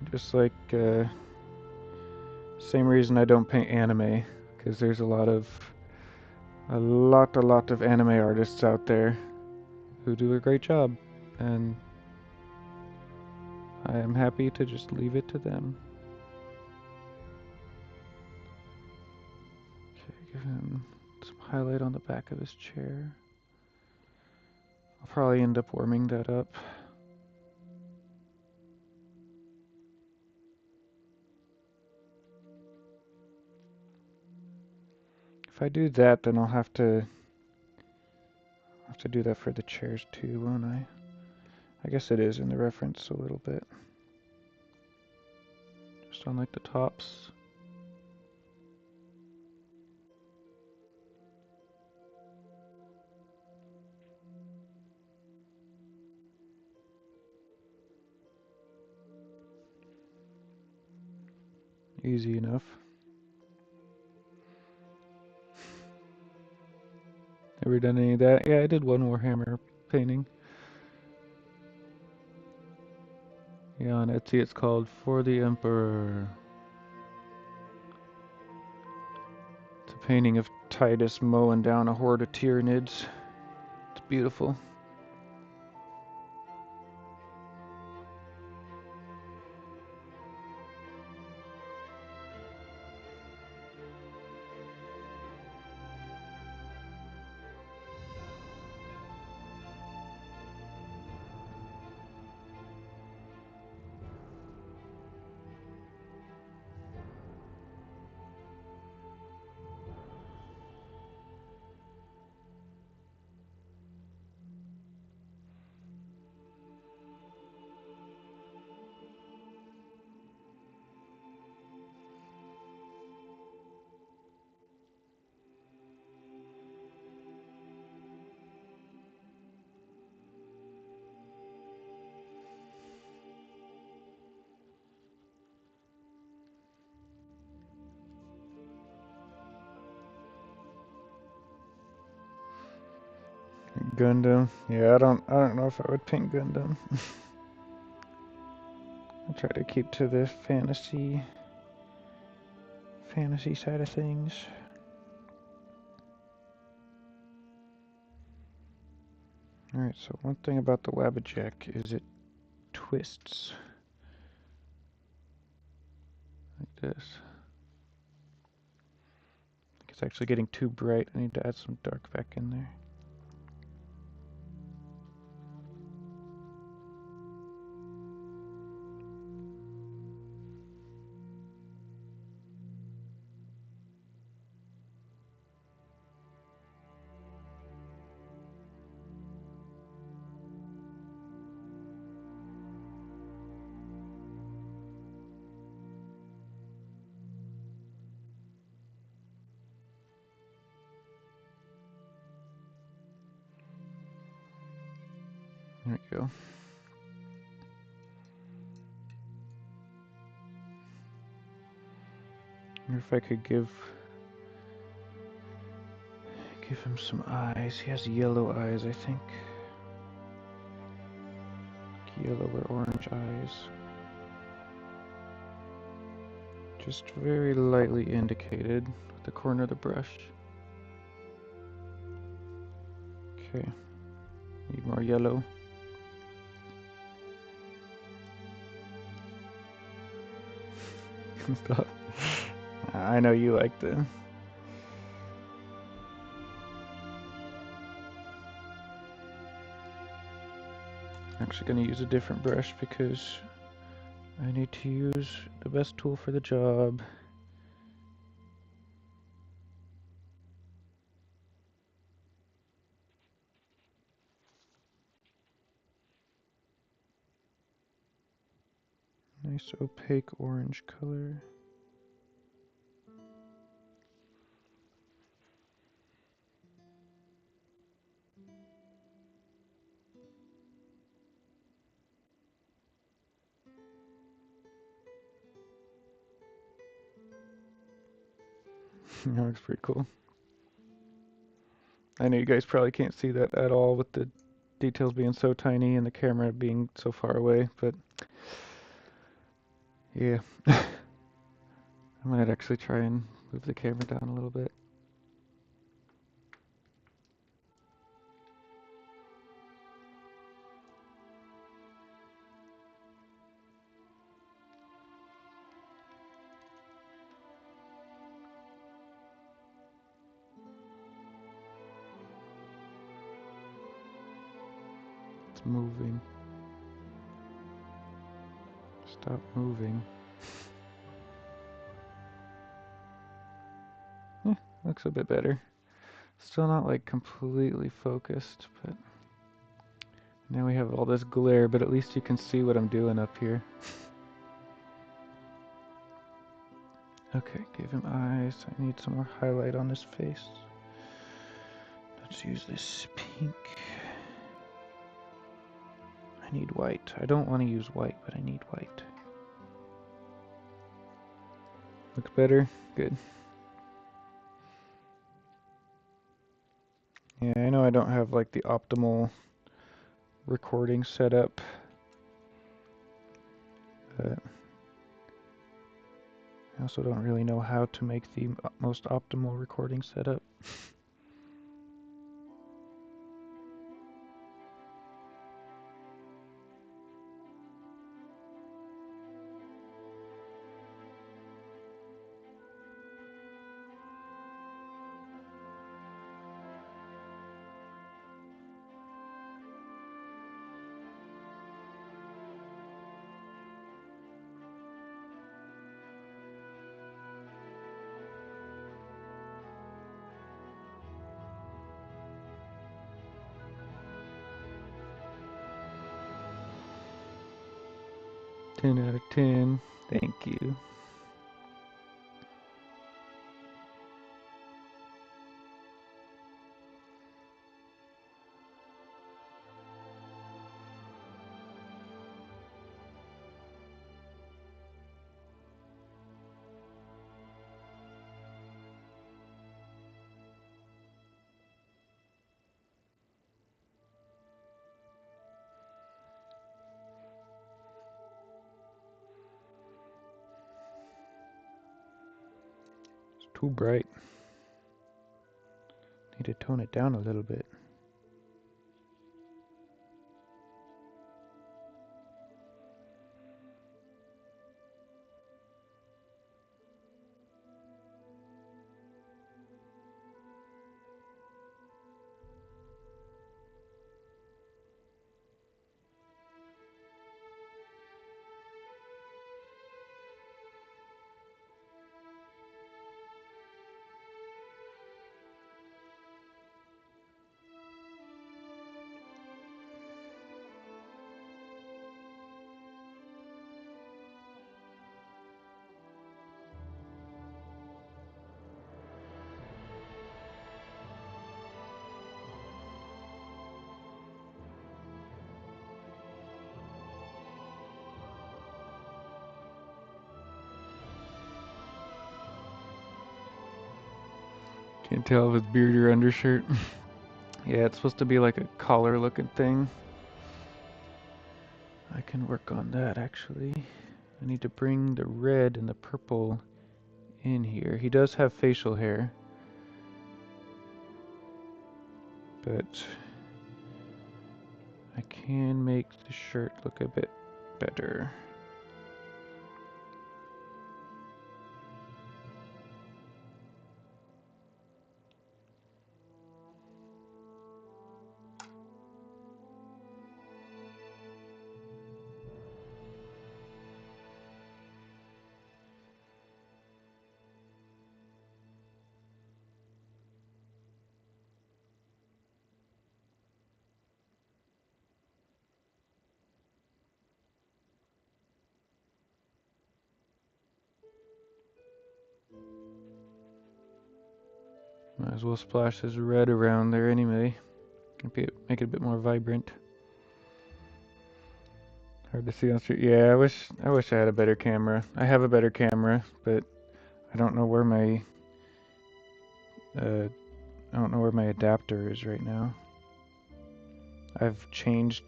Just like same reason I don't paint anime, because there's a lot of anime artists out there who do a great job, and I am happy to just leave it to them. Okay, give him some highlight on the back of his chair. I'll probably end up warming that up. If I do that, then I'll have to do that for the chairs too, won't I? I guess it is in the reference a little bit. Just on like the tops. Easy enough. Ever done any of that? Yeah, I did one Warhammer painting. Yeah, on Etsy it's called For the Emperor. It's a painting of Titus mowing down a horde of Tyranids. It's beautiful. Gundam. Yeah, I don't know if I would paint Gundam. I'll try to keep to the fantasy side of things. Alright, so one thing about the Wabbajack is it twists like this. It's actually getting too bright. I need to add some dark back in there. There we go. I wonder if I could give him some eyes. He has yellow eyes, I think. Like yellow or orange eyes. Just very lightly indicated with the corner of the brush. Okay. Need more yellow. Stop. I know you like them. I'm actually going to use a different brush because I need to use the best tool for the job. Nice opaque orange color. That looks pretty cool. I know you guys probably can't see that at all with the details being so tiny and the camera being so far away, but yeah. I might actually try and move the camera down a little bit. It's moving. Stop moving. Looks a bit better. Still not like completely focused, but now we have all this glare, but at least you can see what I'm doing up here. Okay, give him eyes. I need some more highlight on his face. Let's use this pink. I need white. I don't want to use white, but I need white. Looks better? Good. Yeah, I know I don't have like the optimal recording setup, but I also don't really know how to make the most optimal recording setup. Ten out of 10. Thank you. It's too bright. Need to tone it down a little bit. Can't tell if it's beard or undershirt. Yeah, it's supposed to be like a collar looking thing. I can work on that actually. I need to bring the red and the purple in here. He does have facial hair, but I can make the shirt look a bit better. Might as well splash this red around there anyway. Make it a bit more vibrant. Hard to see on street. Yeah, I wish I had a better camera. I have a better camera, but I don't know where my I don't know where my adapter is right now. I've changed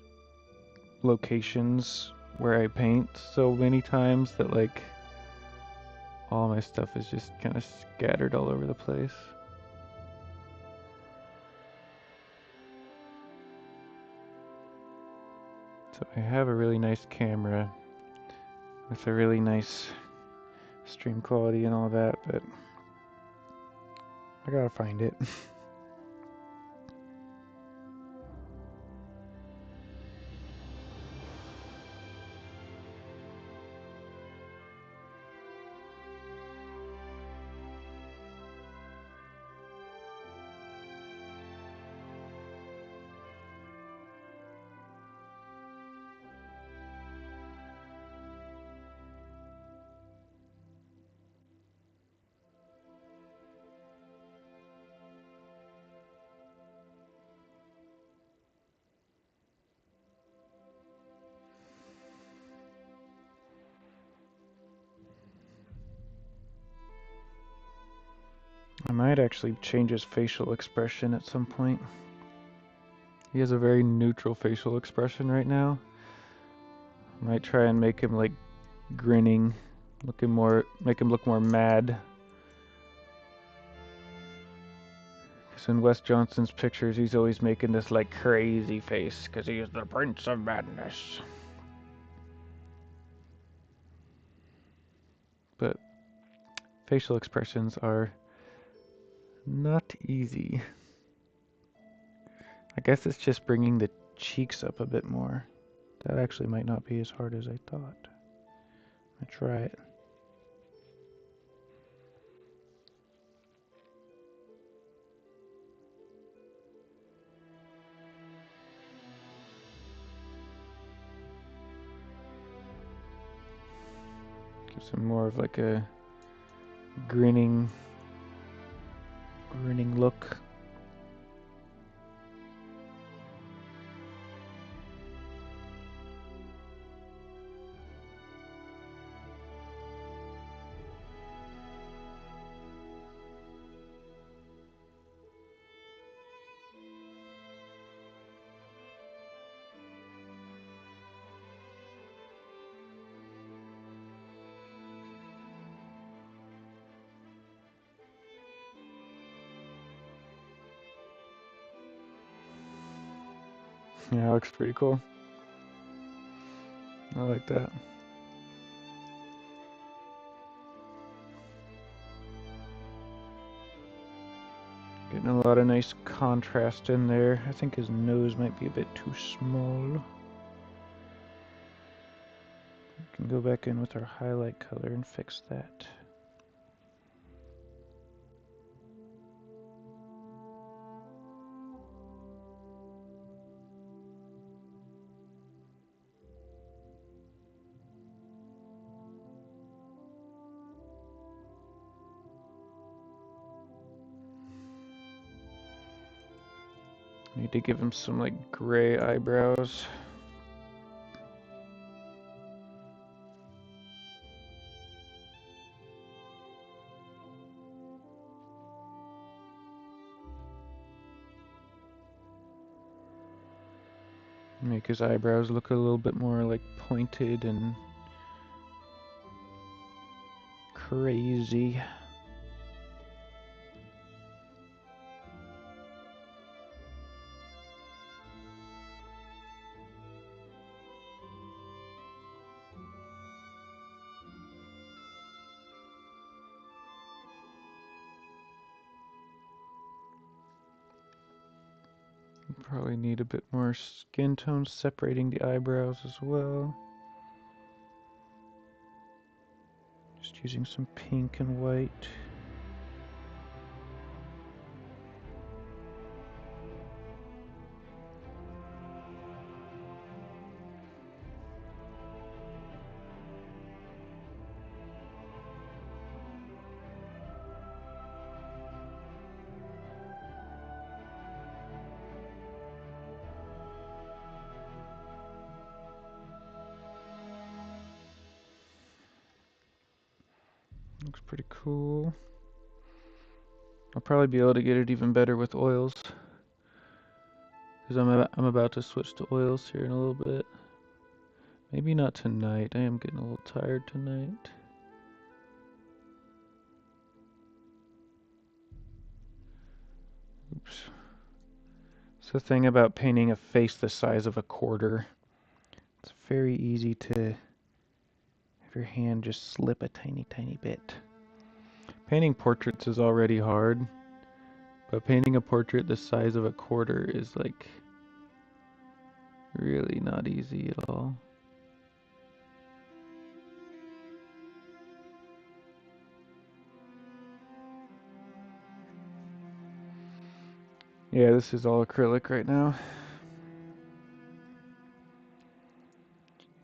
locations where I paint so many times that like all my stuff is just kind of scattered all over the place. So I have a really nice camera with a really nice stream quality and all that, but I gotta find it. I might actually change his facial expression at some point. He has a very neutral facial expression right now. I might try and make him like grinning, make him look more mad. Because in Wes Johnson's pictures, he's always making this like crazy face because he is the Prince of Madness. But facial expressions are not easy. I guess it's just bringing the cheeks up a bit more. That actually might not be as hard as I thought. I'll try it. Gives him more of like a grinning look. Yeah, it looks pretty cool. I like that. Getting a lot of nice contrast in there. I think his nose might be a bit too small. We can go back in with our highlight color and fix that. Need to give him some like gray eyebrows. Make his eyebrows look a little bit more like pointed and crazy. Probably need a bit more skin tone separating the eyebrows as well. Just using some pink and white. Looks pretty cool. I'll probably be able to get it even better with oils, because I'm about to switch to oils here in a little bit. Maybe not tonight. I am getting a little tired tonight. Oops. It's the thing about painting a face the size of a quarter. It's very easy to have your hand just slip a tiny, tiny bit. Painting portraits is already hard, but painting a portrait the size of a quarter is like really not easy at all. Yeah, this is all acrylic right now.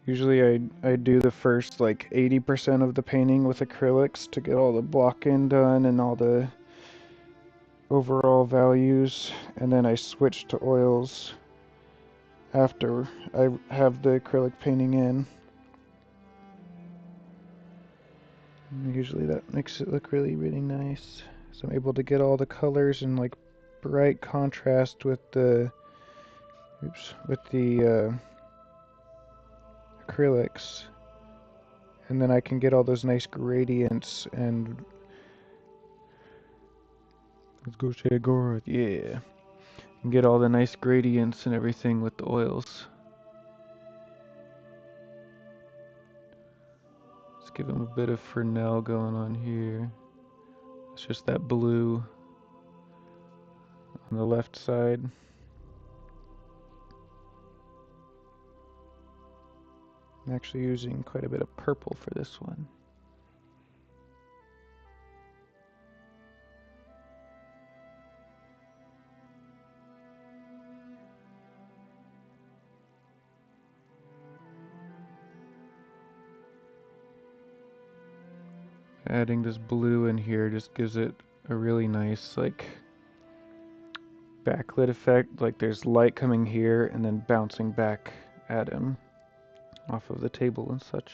Usually I do the first like 80% of the painting with acrylics to get all the block-in done and all the overall values, and then I switch to oils after I have the acrylic painting in. And usually that makes it look really, really nice. So I'm able to get all the colors in like bright contrast with the acrylics, and then I can get all those nice gradients and let's go Shagoroth, yeah. And get all the nice gradients and everything with the oils. Let's give him a bit of Fresnel going on here. It's just that blue on the left side. I'm actually using quite a bit of purple for this one. Adding this blue in here just gives it a really nice like backlit effect, like there's light coming here and then bouncing back at him off of the table and such.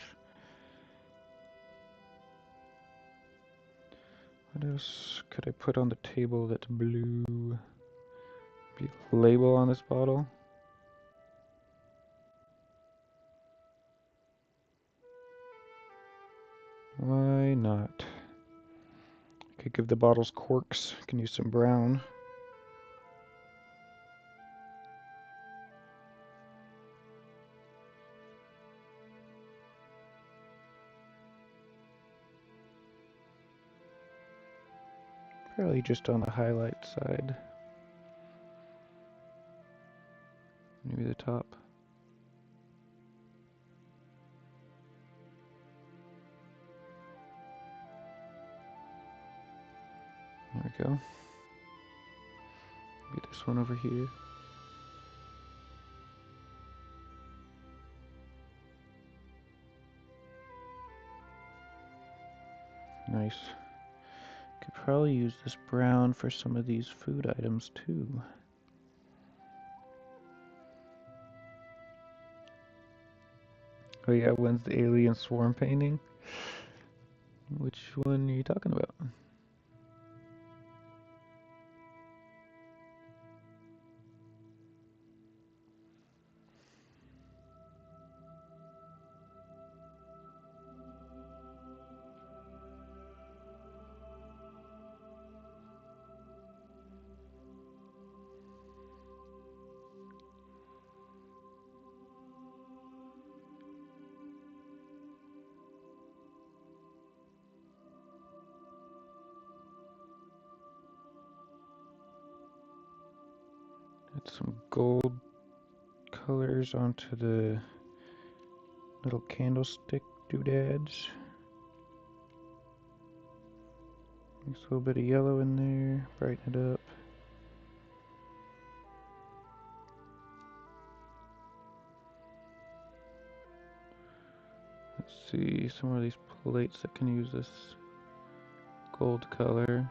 What else could I put on the table that's blue? Maybe a label on this bottle? Why not? Could give the bottles corks. Can use some brown. Probably just on the highlight side. Maybe the top. There we go. Maybe this one over here. Nice. Could probably use this brown for some of these food items too. Oh yeah, when's the alien swarm painting? Which one are you talking about? Add some gold colors onto the little candlestick doodads. Mix a little bit of yellow in there, brighten it up. Let's see, some of these plates that can use this gold color.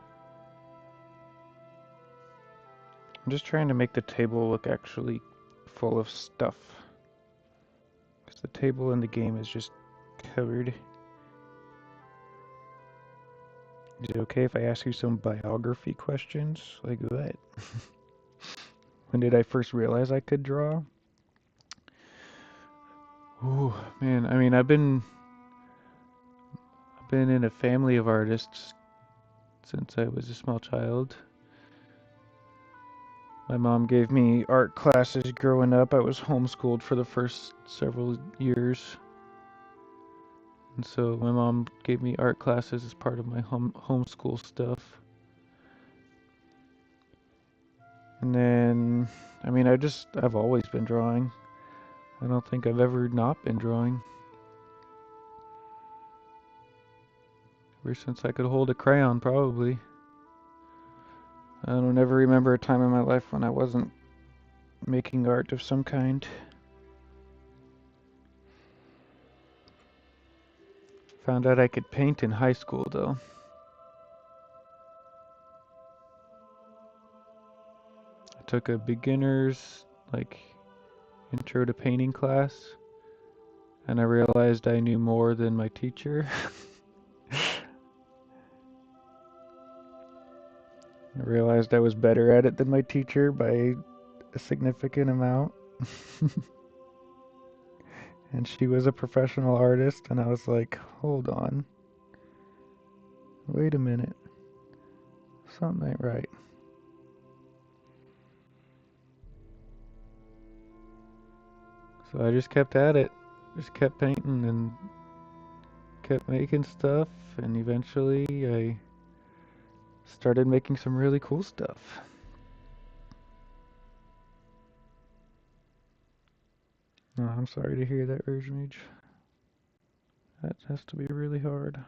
I'm just trying to make the table look actually full of stuff, because the table in the game is just covered. Is it okay if I ask you some biography questions? Like what? When did I first realize I could draw? Oh man, I mean, I've been in a family of artists since I was a small child. My mom gave me art classes growing up. I was homeschooled for the first several years. And so my mom gave me art classes as part of my homeschool stuff. And then, I mean, I've always been drawing. I don't think I've ever not been drawing. Ever since I could hold a crayon, probably. I don't ever remember a time in my life when I wasn't making art of some kind. Found out I could paint in high school, though. I took a beginner's, like, intro to painting class, and I realized I knew more than my teacher. I realized I was better at it than my teacher by a significant amount. And she was a professional artist, and I was like, hold on. Wait a minute. Something ain't right. So I just kept at it. Just kept painting and kept making stuff, and eventually I started making some really cool stuff. Oh, I'm sorry to hear that, Urge Mage. That has to be really hard.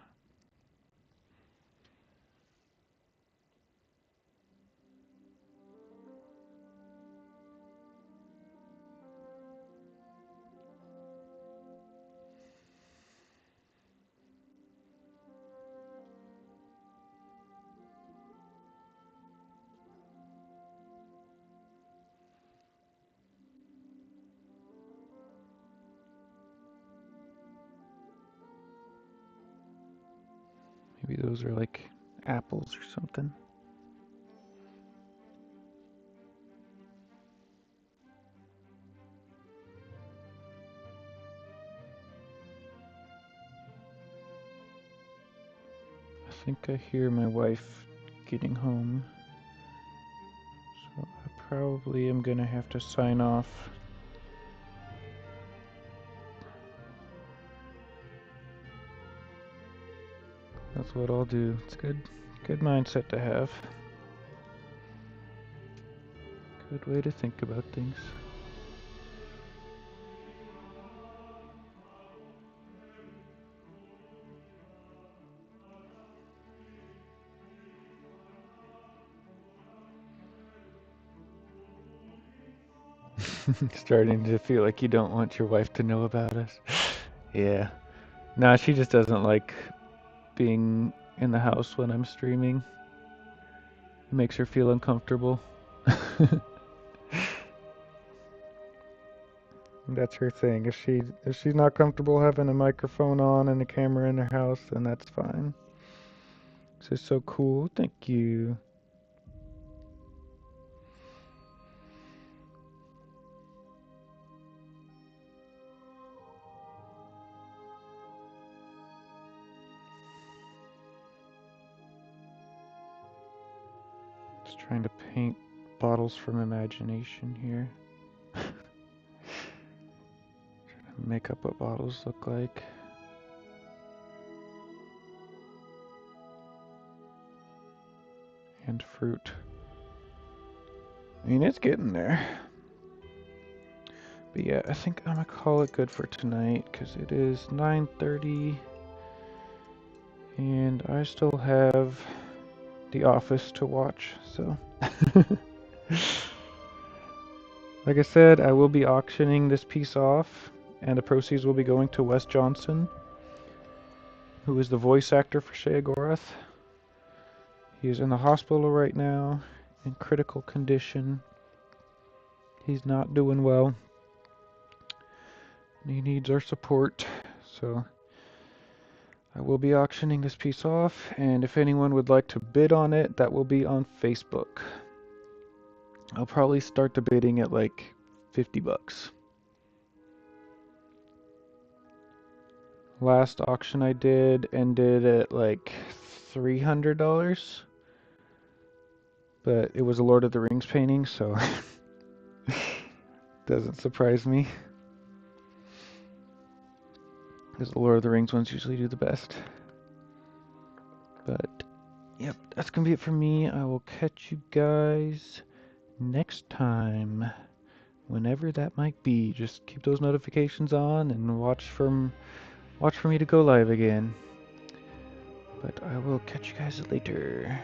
Maybe those are like apples or something. I think I hear my wife getting home. So I probably am gonna have to sign off. That's what I'll do. It's good mindset to have. Good way to think about things. Starting to feel like you don't want your wife to know about us. Yeah. Nah, she just doesn't like being in the house when I'm streaming. It makes her feel uncomfortable. That's her thing. If she's not comfortable having a microphone on and a camera in her house, then that's fine. This is so cool. Thank you. Just trying to paint bottles from imagination here. Trying to make up what bottles look like. And fruit. I mean, it's getting there. But yeah, I think I'm gonna call it good for tonight because it is 9:30 and I still have The Office to watch, so. Like I said, I will be auctioning this piece off, and the proceeds will be going to Wes Johnson, who is the voice actor for Sheogorath. He is in the hospital right now, in critical condition. He's not doing well. And he needs our support, so I will be auctioning this piece off, and if anyone would like to bid on it, that will be on Facebook. I'll probably start the bidding at like 50 bucks. Last auction I did ended at like $300, but it was a Lord of the Rings painting, so doesn't surprise me. Because the Lord of the Rings ones usually do the best. But, yep, that's going to be it for me. I will catch you guys next time. Whenever that might be. Just keep those notifications on and watch for me to go live again. But I will catch you guys later.